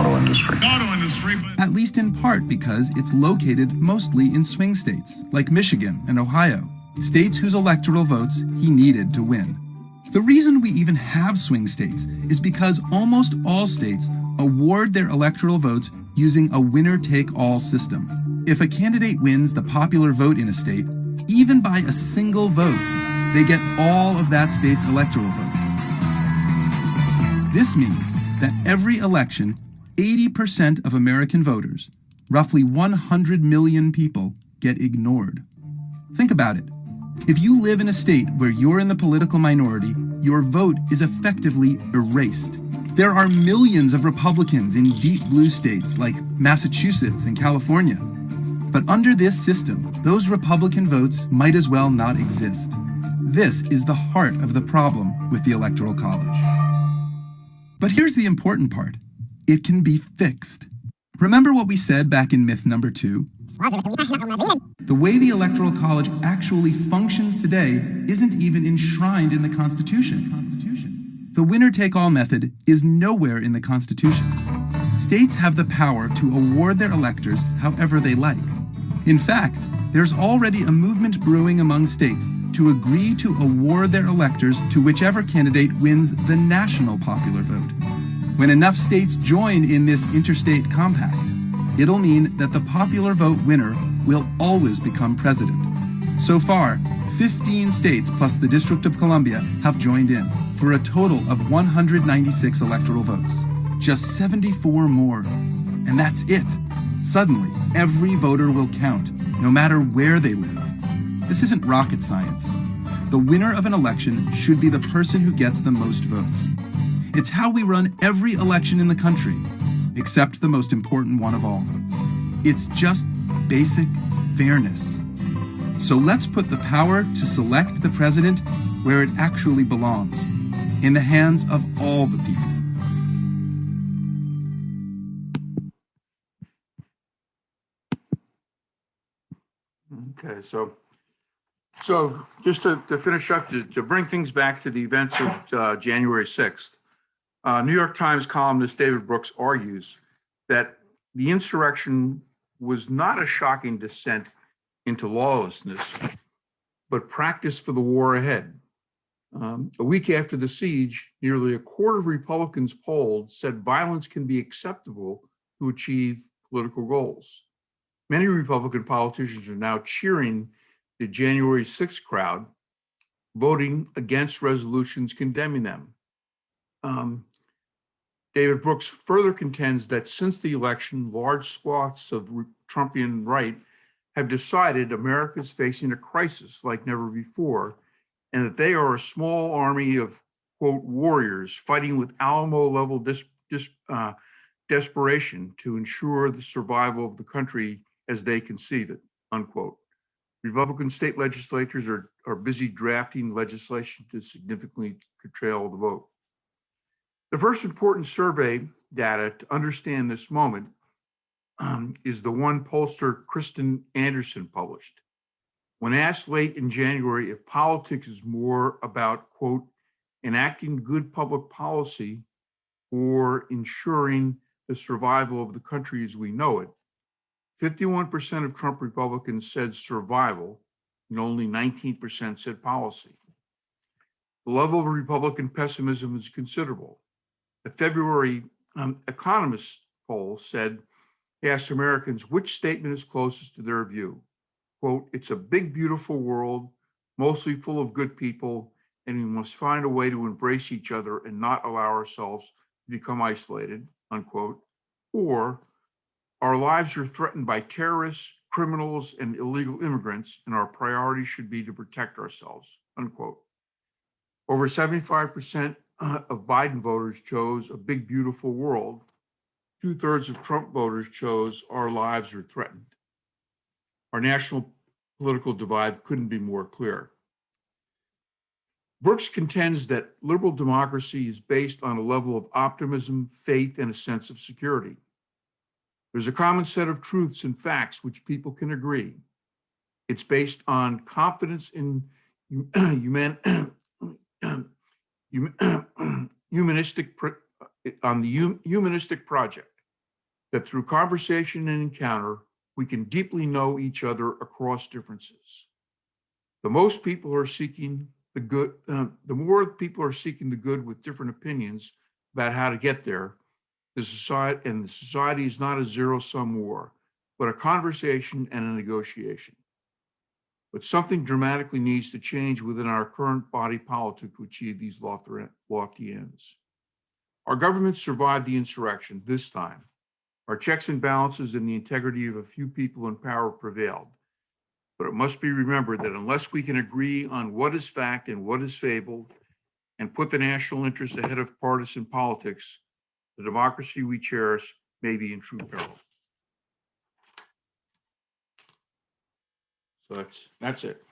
At least in part because it's located mostly in swing states, like Michigan and Ohio, states whose electoral votes he needed to win. The reason we even have swing states is because almost all states award their electoral votes using a winner-take-all system. If a candidate wins the popular vote in a state, even by a single vote, they get all of that state's electoral votes. This means that every election, 80% of American voters, roughly 100 million people, get ignored. Think about it. If you live in a state where you're in the political minority, your vote is effectively erased. There are millions of Republicans in deep blue states like Massachusetts and California. But under this system, those Republican votes might as well not exist. This is the heart of the problem with the Electoral College. But here's the important part. It can be fixed. Remember what we said back in myth number 2? The way the Electoral College actually functions today isn't even enshrined in the Constitution. The winner-take-all method is nowhere in the Constitution. States have the power to award their electors however they like. In fact, there's already a movement brewing among states to agree to award their electors to whichever candidate wins the national popular vote. When enough states join in this interstate compact, it'll mean that the popular vote winner will always become president. So far, 15 states plus the District of Columbia have joined in, for a total of 196 electoral votes. Just 74 more. And that's it. Suddenly, every voter will count, no matter where they live. This isn't rocket science. The winner of an election should be the person who gets the most votes. It's how we run every election in the country, except the most important one of all. It's just basic fairness. So let's put the power to select the president where it actually belongs, in the hands of all the people. Okay, so just to finish up, to bring things back to the events of January 6th, New York Times columnist David Brooks argues that the insurrection was not a shocking descent into lawlessness, but practice for the war ahead. A week after the siege, nearly a quarter of Republicans polled said violence can be acceptable to achieve political goals. Many Republican politicians are now cheering the January 6th crowd, voting against resolutions condemning them. David Brooks further contends that since the election, large swaths of Trumpian right have decided America is facing a crisis like never before, and that they are a small army of, quote, warriors fighting with Alamo-level desperation to ensure the survival of the country as they conceive it, unquote. Republican state legislatures are busy drafting legislation to significantly curtail the vote. The first important survey data to understand this moment is the one pollster Kristen Anderson published. When asked late in January if politics is more about, quote, enacting good public policy or ensuring the survival of the country as we know it, 51% of Trump Republicans said survival, and only 19% said policy. The level of Republican pessimism is considerable. The February Economist poll asked Americans which statement is closest to their view. Quote, it's a big, beautiful world, mostly full of good people, and we must find a way to embrace each other and not allow ourselves to become isolated, unquote. Or, our lives are threatened by terrorists, criminals, and illegal immigrants, and our priority should be to protect ourselves, unquote. Over 75% of Biden voters chose a big, beautiful world. 2/3 of Trump voters chose our lives are threatened. Our national political divide couldn't be more clear. Brooks contends that liberal democracy is based on a level of optimism, faith, and a sense of security. There's a common set of truths and facts which people can agree. It's based on confidence in humanistic project, that through conversation and encounter, we can deeply know each other across differences. The most people are seeking the good, the more people are seeking the good with different opinions about how to get there, the society is not a zero-sum war, but a conversation and a negotiation. But something dramatically needs to change within our current body politic to achieve these lofty ends. Our government survived the insurrection this time. Our checks and balances and the integrity of a few people in power prevailed. But it must be remembered that unless we can agree on what is fact and what is fable and put the national interest ahead of partisan politics, the democracy we cherish may be in true peril. So that's it.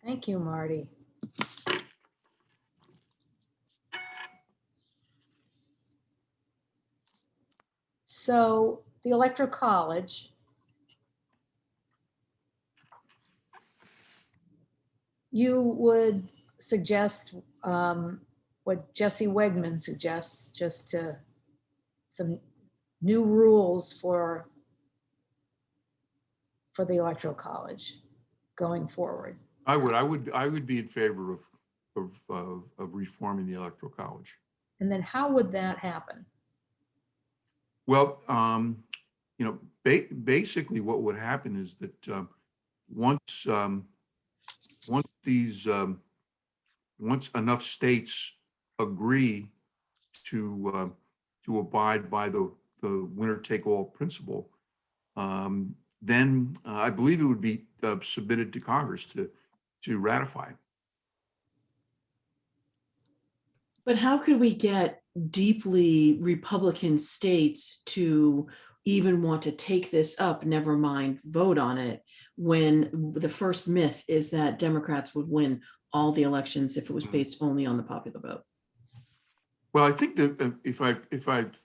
Thank you, Marty. So the Electoral College, you would suggest what Jesse Wegman suggests, just to some new rules for the Electoral College going forward. I would be in favor of reforming the Electoral College. And then how would that happen? Well, you know, basically what would happen is that once enough states agree to abide by the winner take all principle, then I believe it would be submitted to Congress to ratify. But how could we get deeply Republican states to even want to take this up, never mind vote on it, when the first myth is that Democrats would win all the elections if it was based only on the popular vote? Well, I think that if I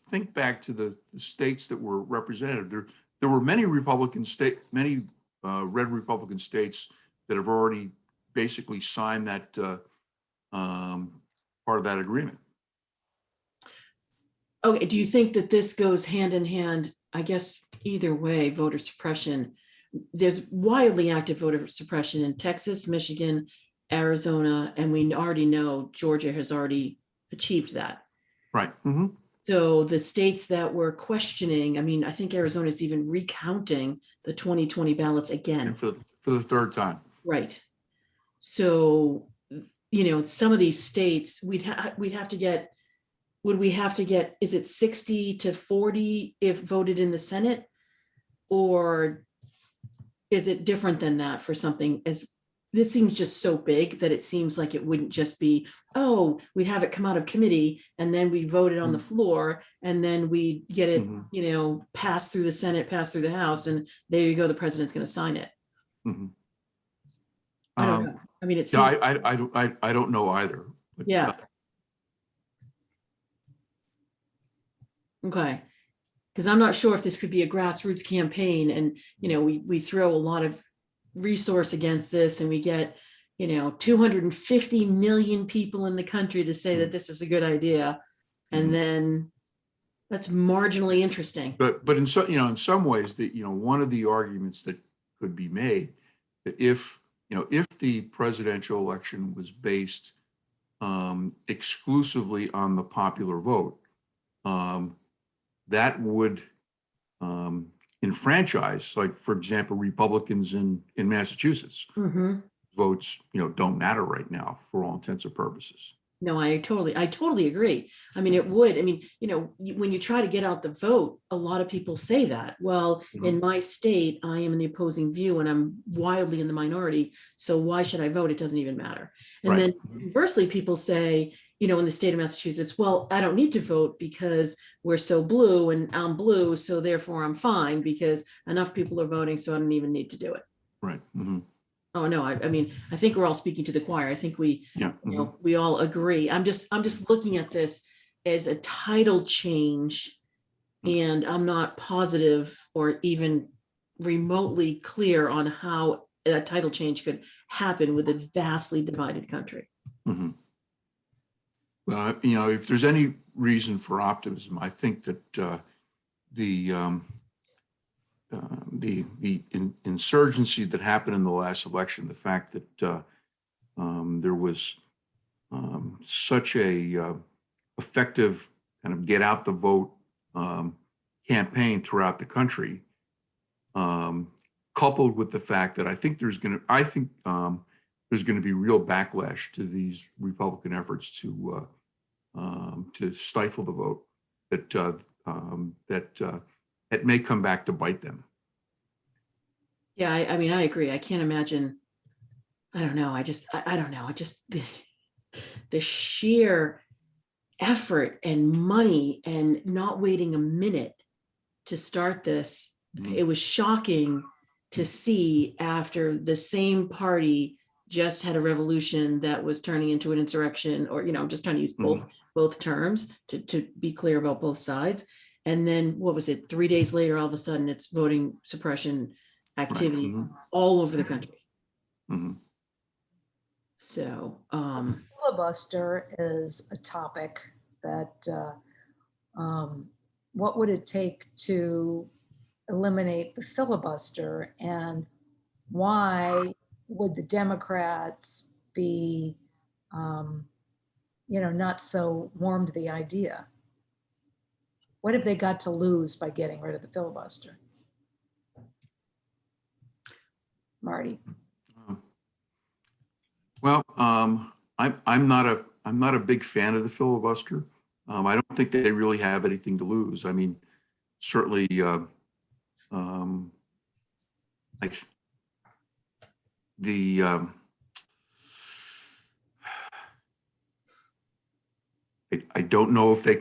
think back to the states that were represented, there were many red Republican states that have already basically signed that part of that agreement. Okay, do you think that this goes hand in hand? I guess either way, voter suppression. There's wildly active voter suppression in Texas, Michigan, Arizona, and we already know Georgia has already achieved that. Right. Mm-hmm. So the states that were questioning, I mean, I think Arizona is even recounting the 2020 ballots again. For the third time. Right. So, you know, some of these states, we'd have to get, would we have to get, is it 60 to 40 if voted in the Senate? Or is it different than that for something as, this seems just so big that it seems like it wouldn't just be, oh, we'd have it come out of committee and then we vote it on the floor and then we get it, you know, passed through the Senate, passed through the House, and there you go, the president's going to sign it. I don't know. I mean, it's I don't know either. But, yeah. Okay. Because I'm not sure if this could be a grassroots campaign, and you know, we throw a lot of resource against this, and we get, you know, 250 million people in the country to say that this is a good idea, and then that's marginally interesting. But in some, you know, in some ways, that, you know, one of the arguments that could be made that if the presidential election was based exclusively on the popular vote, that would enfranchise, like, for example, Republicans in Massachusetts. Votes, you know, don't matter right now for all intents and purposes. No, I totally agree. I mean, it would. I mean, you know, when you try to get out the vote, a lot of people say that, well, in my state, I am in the opposing view and I'm wildly in the minority. So why should I vote? It doesn't even matter. And then conversely, people say, you know, in the state of Massachusetts, well, I don't need to vote because we're so blue and I'm blue. So therefore I'm fine because enough people are voting. So I don't even need to do it. Right. Oh, no, I mean, I think we're all speaking to the choir. I think we, you know, we all agree. I'm just looking at this as a title change, and I'm not positive or even remotely clear on how that title change could happen with a vastly divided country. Well, you know, if there's any reason for optimism, I think that the insurgency that happened in the last election, the fact that there was such a effective kind of get out the vote campaign throughout the country, coupled with the fact that I think there's going to be real backlash to these Republican efforts to stifle the vote, that it may come back to bite them. Yeah, I mean, I agree. I can't imagine. I don't know. I don't know. The sheer effort and money and not waiting a minute to start this. It was shocking to see after the same party just had a revolution that was turning into an insurrection, or, I'm just trying to use both terms to be clear about both sides. And then what was it? 3 days later, all of a sudden it's voting suppression activity all over the country. So filibuster is a topic that what would it take to eliminate the filibuster, and why would the Democrats be not so warm to the idea? What have they got to lose by getting rid of the filibuster? Marty. Well, I'm not a big fan of the filibuster. I don't think they really have anything to lose. I mean, certainly, I don't know if they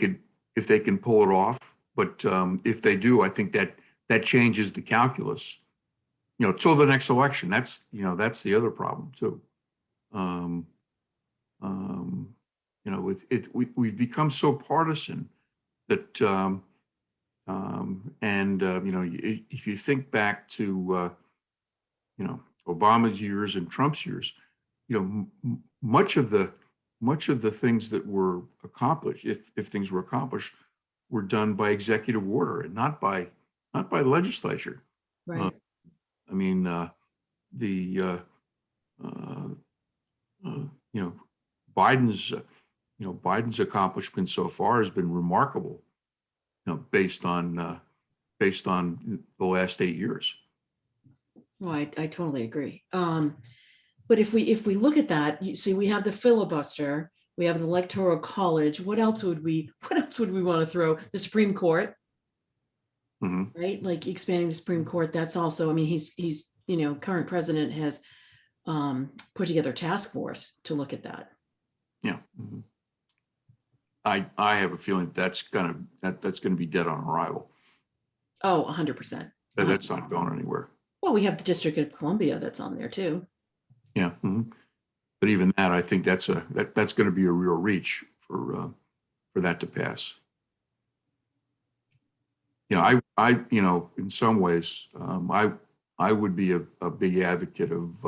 can pull it off, but if they do, I think that changes the calculus. Till the next election. That's the other problem too. We've become so partisan that, if you think back to, Obama's years and Trump's years, much of the things that were accomplished, if things were accomplished, were done by executive order and not by the legislature. Right. Biden's accomplishment so far has been remarkable, based on the last 8 years. Well, I totally agree. But if we look at that, you see, we have the filibuster, we have the Electoral College. What else would we want to throw? The Supreme Court, right? Like expanding the Supreme Court. That's also, he's current president has put together a task force to look at that. Yeah. I have a feeling that's gonna be dead on arrival. Oh, 100%. That's not going anywhere. Well, we have the District of Columbia that's on there too. Yeah. But even that, I think that's going to be a real reach for that to pass. I in some ways, I would be a big advocate of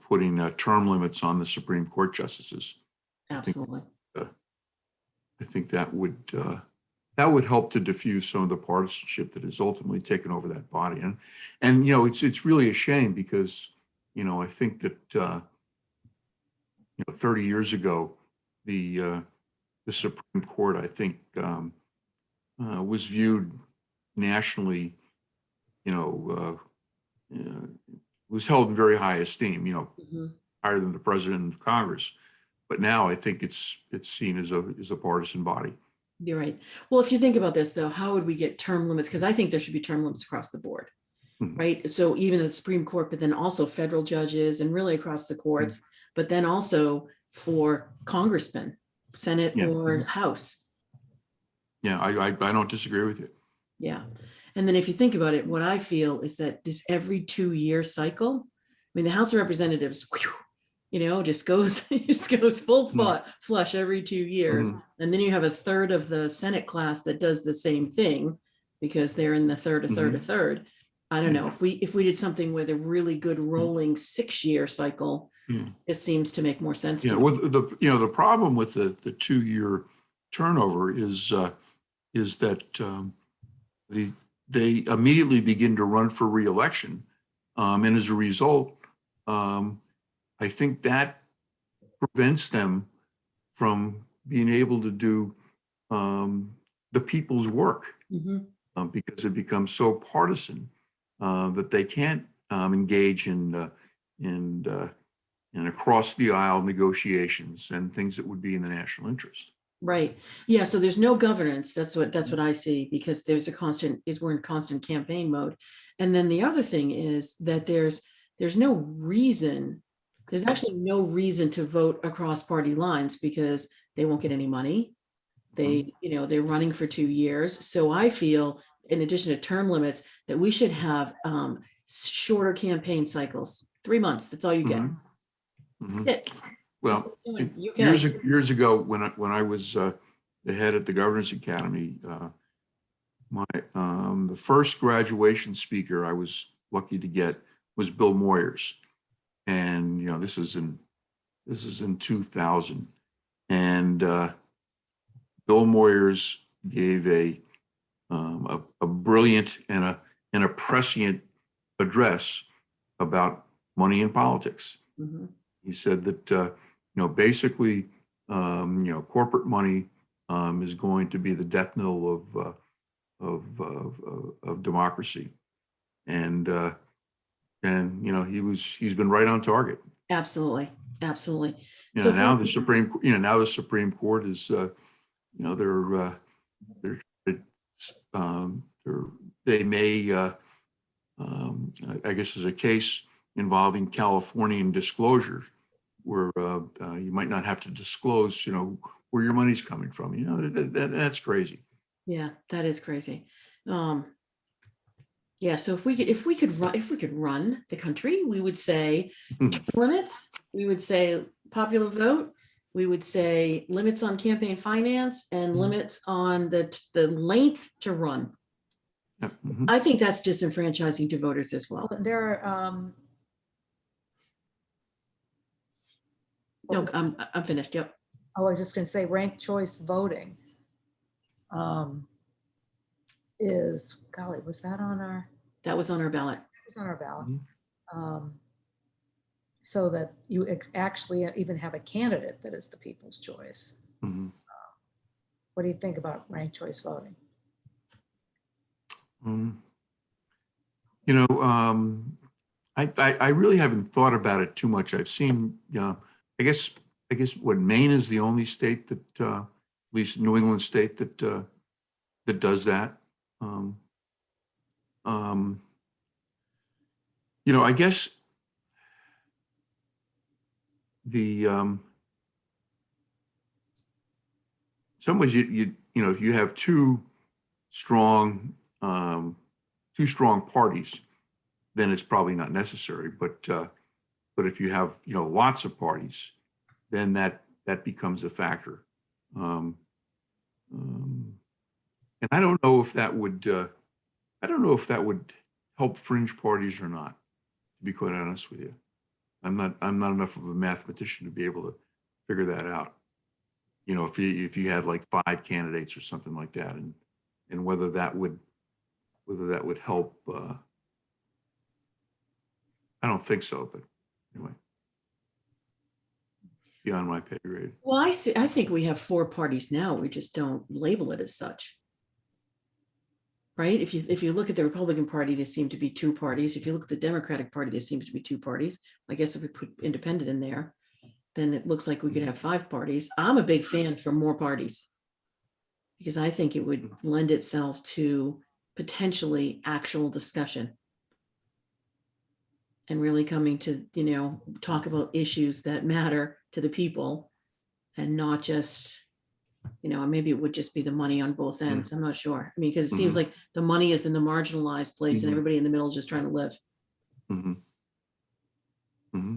putting term limits on the Supreme Court justices. Absolutely. I think that would help to diffuse some of the partisanship that has ultimately taken over that body. And it's really a shame because I think that 30 years ago the Supreme Court, I think, was viewed nationally, was held in very high esteem, higher than the president of Congress. But now I think it's seen as a partisan body. You're right. Well, if you think about this, though, how would we get term limits? Because I think there should be term limits across the board, right? So even the Supreme Court, but then also federal judges and really across the courts, but then also for congressmen, Senate or House. Yeah, I don't disagree with you. Yeah. And then if you think about it, what I feel is that this every 2-year cycle, the House of Representatives, just goes full flush every 2 years. And then you have a third of the Senate class that does the same thing because they're in the third. I don't know, if we did something with a really good rolling 6-year cycle, it seems to make more sense. Well, the problem with the 2-year turnover is that they immediately begin to run for re-election, and as a result, I think that prevents them from being able to do the people's work, because it becomes so partisan that they can't engage in across the aisle negotiations and things that would be in the national interest. Right. Yeah. So there's no governance. That's what I see, because we're in constant campaign mode. And then the other thing is that there's actually no reason to vote across party lines because they won't get any money. They're running for 2 years. So I feel, in addition to term limits, that we should have shorter campaign cycles, 3 months. That's all you get. Mhm. Yeah. Well, You can. years ago, when I was the head at the Governor's Academy, the first graduation speaker I was lucky to get was Bill Moyers, and this is in 2000, and Bill Moyers gave a brilliant and a prescient address about money in politics. Mm-hmm. He said that basically corporate money is going to be the death knell of democracy, and he's been right on target. Absolutely, absolutely. So now the Supreme Court is they may I guess there's a case involving Californian disclosure where you might not have to disclose where your money's coming from. That's crazy. Yeah, that is crazy. Yeah, so if we could run the country, we would say limits, we would say popular vote, we would say limits on campaign finance, and limits on the length to run. Mm-hmm. I think that's disenfranchising to voters as well. There are No, I'm finished. Yep. I was just going to say ranked choice voting is, golly, was that on our? That was on our ballot. It was on our ballot. Mm-hmm. So that you actually even have a candidate that is the people's choice. Mm-hmm. What do you think about ranked choice voting? I really haven't thought about it too much. I've seen, I guess what Maine is the only state that, at least New England state that does that. I guess the in some ways you if you have two strong parties, then it's probably not necessary. But if you have lots of parties, then that becomes a factor. And I don't know if that would help fringe parties or not. To be quite honest with you, I'm not enough of a mathematician to be able to figure that out. If you had like 5 candidates or something like that, and whether that would help. I don't think so, but anyway, beyond my pay grade. Well, I think we have 4 parties now. We just don't label it as such. Right? If you look at the Republican Party, there seem to be 2 parties. If you look at the Democratic Party, there seems to be 2 parties. I guess if we put independent in there, then it looks like we could have 5 parties. I'm a big fan for more parties because I think it would lend itself to potentially actual discussion and really coming to, talk about issues that matter to the people and not just, maybe it would just be the money on both ends. I'm not sure. I mean, because it seems like the money is in the marginalized place and everybody in the middle is just trying to live. Mm-hmm. Mm-hmm.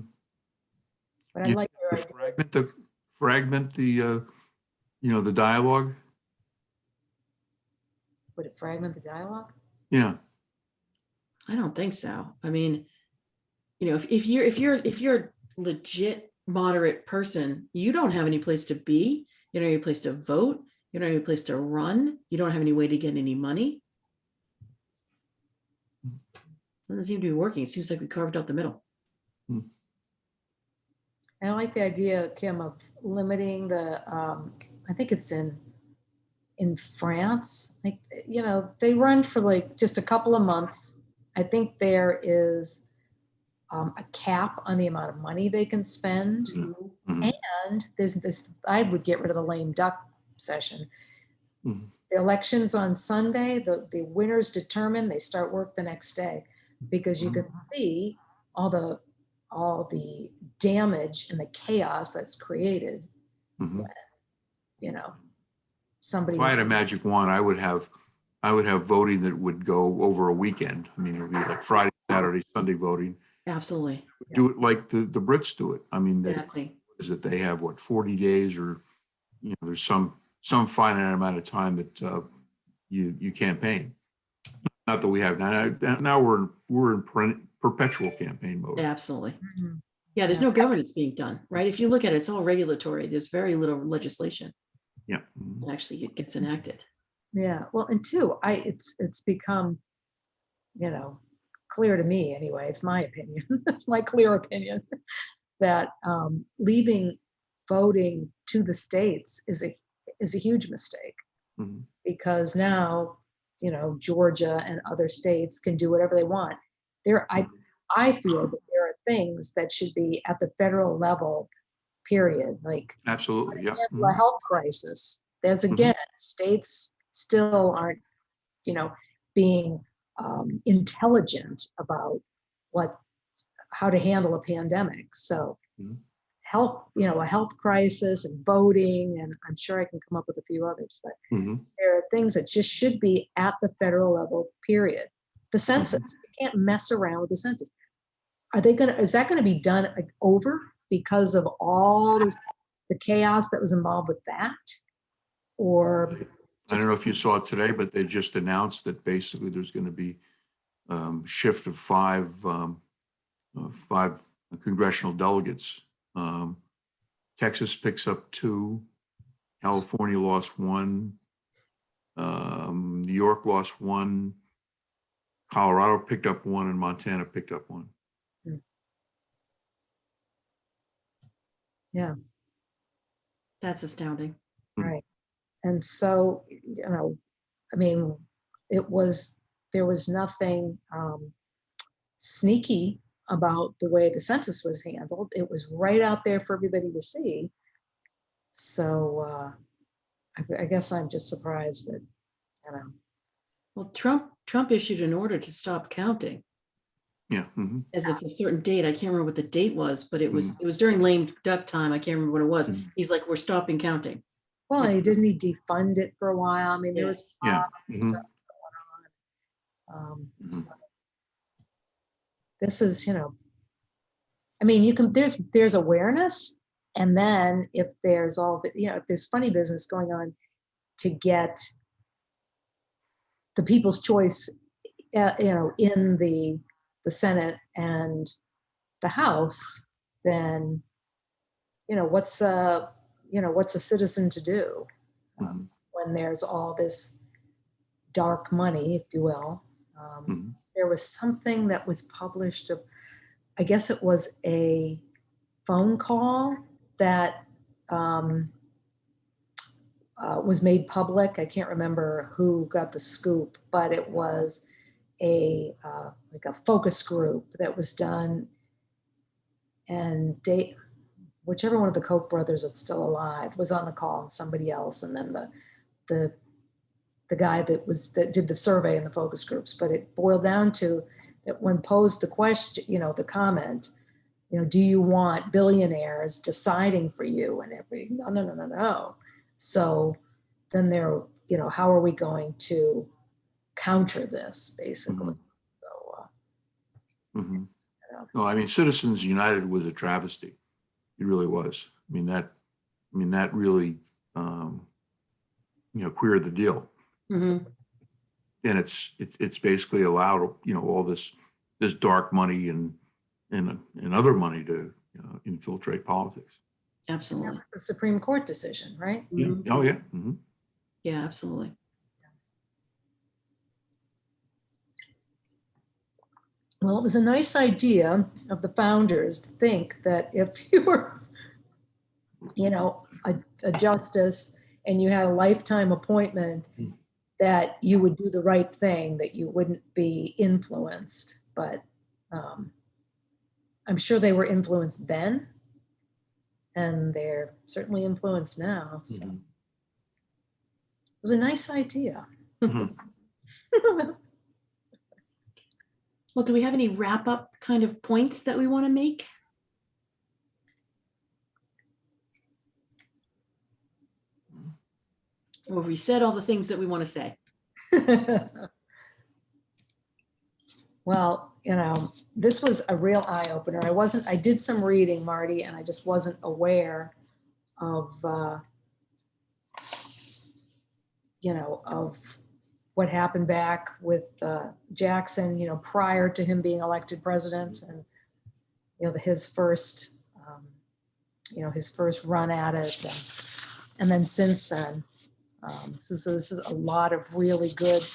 But I like your idea. Fragment the the dialogue. Would it fragment the dialogue? Yeah. I don't think so. I mean, if you're a legit moderate person, you don't have any place to be. You don't have any place to vote. You don't have any place to run. You don't have any way to get any money. Doesn't seem to be working. It seems like we carved out the middle. And I like the idea, Kim, of limiting the. I think it's in France. Like, they run for like just a couple of months. I think there is a cap on the amount of money they can spend. Mm-hmm. And there's this, I would get rid of the lame duck session. Mm-hmm. The election's on Sunday, the winner's determined, they start work the next day because you can see all the damage and the chaos that's created. Mm-hmm. When, somebody. If I had a magic wand, I would have voting that would go over a weekend. I mean, it would be like Friday, Saturday, Sunday voting, Absolutely. Do it like the Brits do it. I mean, Exactly. is that they have what, 40 days, or there's some finite amount of time that you campaign. Not that we have now. Now we're in perpetual campaign mode. Absolutely. Mhm. Yeah, there's Yeah. no governance being done, right? If you look at it, it's all regulatory. There's very little legislation Yeah. Mhm. that actually gets enacted. Yeah. Well, and two, it's become, clear to me anyway. It's my opinion. It's my clear opinion that leaving voting to the states is a huge mistake, Mhm. because now, Georgia and other states can do whatever they want. I feel that there are things that should be at the federal level, period. Like, Absolutely. Yeah. handle a health crisis. There's again, states still aren't, being intelligent about how to handle a pandemic. So Mhm. health, a health crisis and voting, and I'm sure I can come up with a few others, but Mhm. there are things that just should be at the federal level, period. The census, you can't mess around with the census. Is that gonna be done over because of all the chaos that was involved with that? Or I don't know if you saw it today, but they just announced that basically there's going to be shift of five congressional delegates. Texas picks up 2, California lost 1, New York lost 1, Colorado picked up 1, and Montana picked up 1. yeah, That's astounding. right. And so, I mean, there was nothing sneaky about the way the census was handled. It was right out there for everybody to see. So I guess I'm just surprised that, Well, Trump issued an order to stop counting Yeah. Mhm. as of a certain date. I can't remember what the date was, but it was during lame duck time. I can't remember what it was. He's like, we're stopping counting. well, and didn't he defund it for a while? I mean, there was a Yeah. lot of Mhm. stuff going on. So this is, I mean, there's awareness, and then if there's if there's funny business going on to get the people's choice, in the Senate and the House, then what's a citizen to do when there's all this dark money, if you will. There was something that was published. I guess it was a phone call that was made public. I can't remember who got the scoop, but it was like a focus group that was done, and whichever one of the Koch brothers that's still alive was on the call, and somebody else, and then the guy that did the survey in the focus groups. But it boiled down to that when posed the question, the comment, do you want billionaires deciding for you and everything? No. So then how are we going to counter this, basically? So, No, I mean, Citizens United was a travesty. It really was. I mean that really queered the deal. Mhm. And it's basically allowed all this dark money and other money to infiltrate politics. Absolutely. the Supreme Court decision, right? Yeah. Mhm. Oh yeah. Mhm. Yeah, absolutely. Well, it was a nice idea of the founders to think that if you were, a justice and you had a lifetime appointment, that you would do the right thing, that you wouldn't be influenced. But I'm sure they were influenced then, and they're certainly influenced now. So it was a nice idea. Well, do we have any wrap up kind of points that we want to make? Or have we said all the things that we want to say? Well, this was a real eye opener. I did some reading, Marty, and I just wasn't aware of, of what happened back with Jackson, prior to him being elected president, and, his first run at it. And then since then, so this is a lot of really good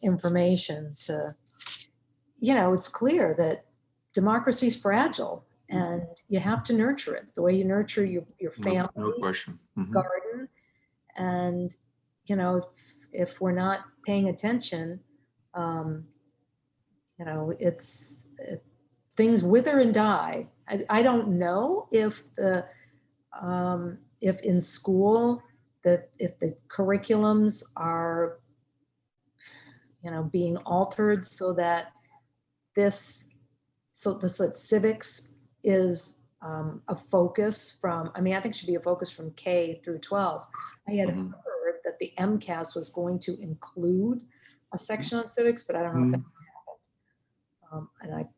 information to, it's clear that democracy is fragile and you have to nurture it the way you nurture your family, No question. garden. And, if we're not paying attention, things wither and die. I don't know if if in school, if the curriculums are, being altered so that that civics is a focus from, I think it should be a focus from K through 12. I had heard that the MCAS was going to include a section on civics, but I don't know if that happened.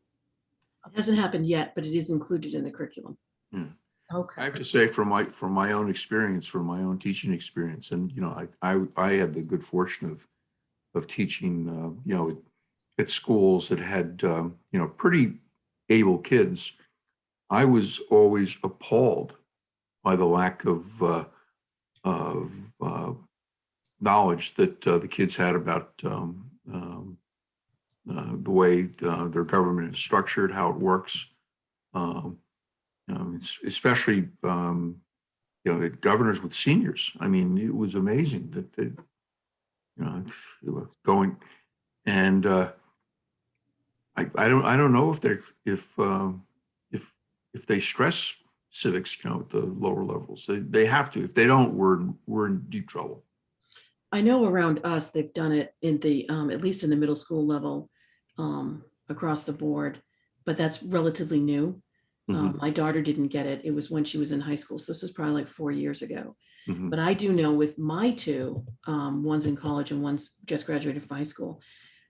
It hasn't happened yet, but it is included in the curriculum. Okay. I have to say, from my own experience, from my own teaching experience, and I had the good fortune of teaching, at schools that had pretty able kids. I was always appalled by the lack of knowledge that the kids had about the way their government is structured, how it works. Especially the governors with seniors. It was amazing that they were going, and I don't know if they stress civics at the lower levels. They have to. If they don't, we're in deep trouble. I know around us they've done it in the at least in the middle school level, across the board, but that's relatively new. My daughter didn't get it. It was when she was in high school. So this was probably like 4 years ago. But I do know with my two, one's in college and one's just graduated from high school,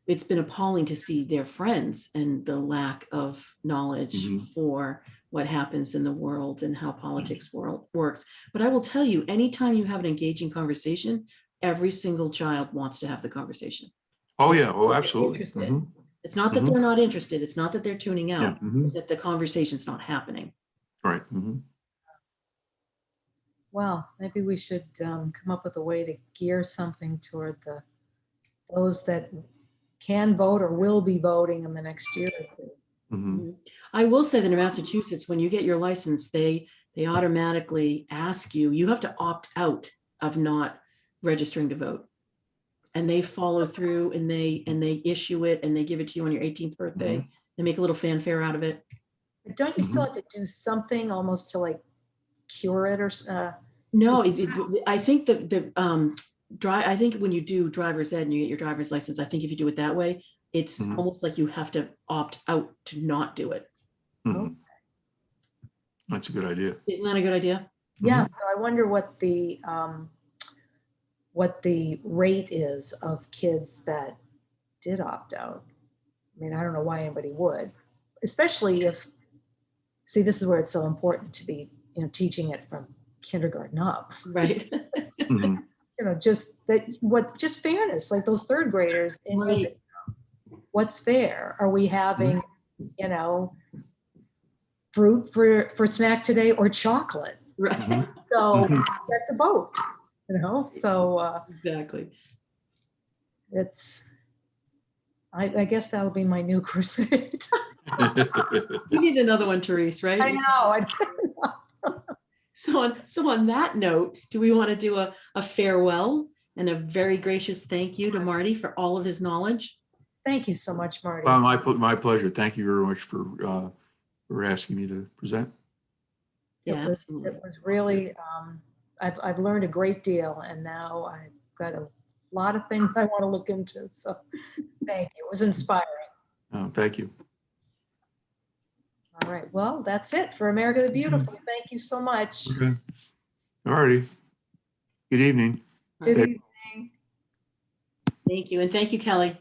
it's been appalling to see their friends and the lack of knowledge for what happens in the world and how politics works. But I will tell you, anytime you have an engaging conversation, every single child wants to have the conversation. Oh yeah, oh absolutely. It's not that they're not interested. It's not that they're tuning out. It's that the conversation's not happening. Right. Well, maybe we should come up with a way to gear something toward those that can vote or will be voting in the next year or two. I will say that in Massachusetts, when you get your license, they automatically ask you, you have to opt out of not registering to vote. And they follow through and they issue it and they give it to you on your 18th birthday. They make a little fanfare out of it. But don't you still have to do something almost to like cure it or? No, I think I think when you do driver's ed and you get your driver's license, I think if you do it that way, it's almost like you have to opt out to not do it. That's a good idea. Isn't that a good idea? Yeah. So I wonder what the rate is of kids that did opt out. I don't know why anybody would, especially if, see, this is where it's so important to be, teaching it from kindergarten up. Right. Just fairness, like those third graders. Right. What's fair? Are we having, fruit for snack today or chocolate? Right. So that's a vote. So exactly. I guess that'll be my new crusade. You need another one, Therese, right? I know. So on that note, do we want to do a farewell and a very gracious thank you to Marty for all of his knowledge? Thank you so much, Marty. Well, my pleasure. Thank you very much for asking me to present. It was really, I've learned a great deal, and now I've got a lot of things I want to look into. So thank you. It was inspiring. Thank you. All right. Well, that's it for America the Beautiful. Thank you so much. Okay. All righty. Good evening. Good evening. Thank you. And thank you, Kelly.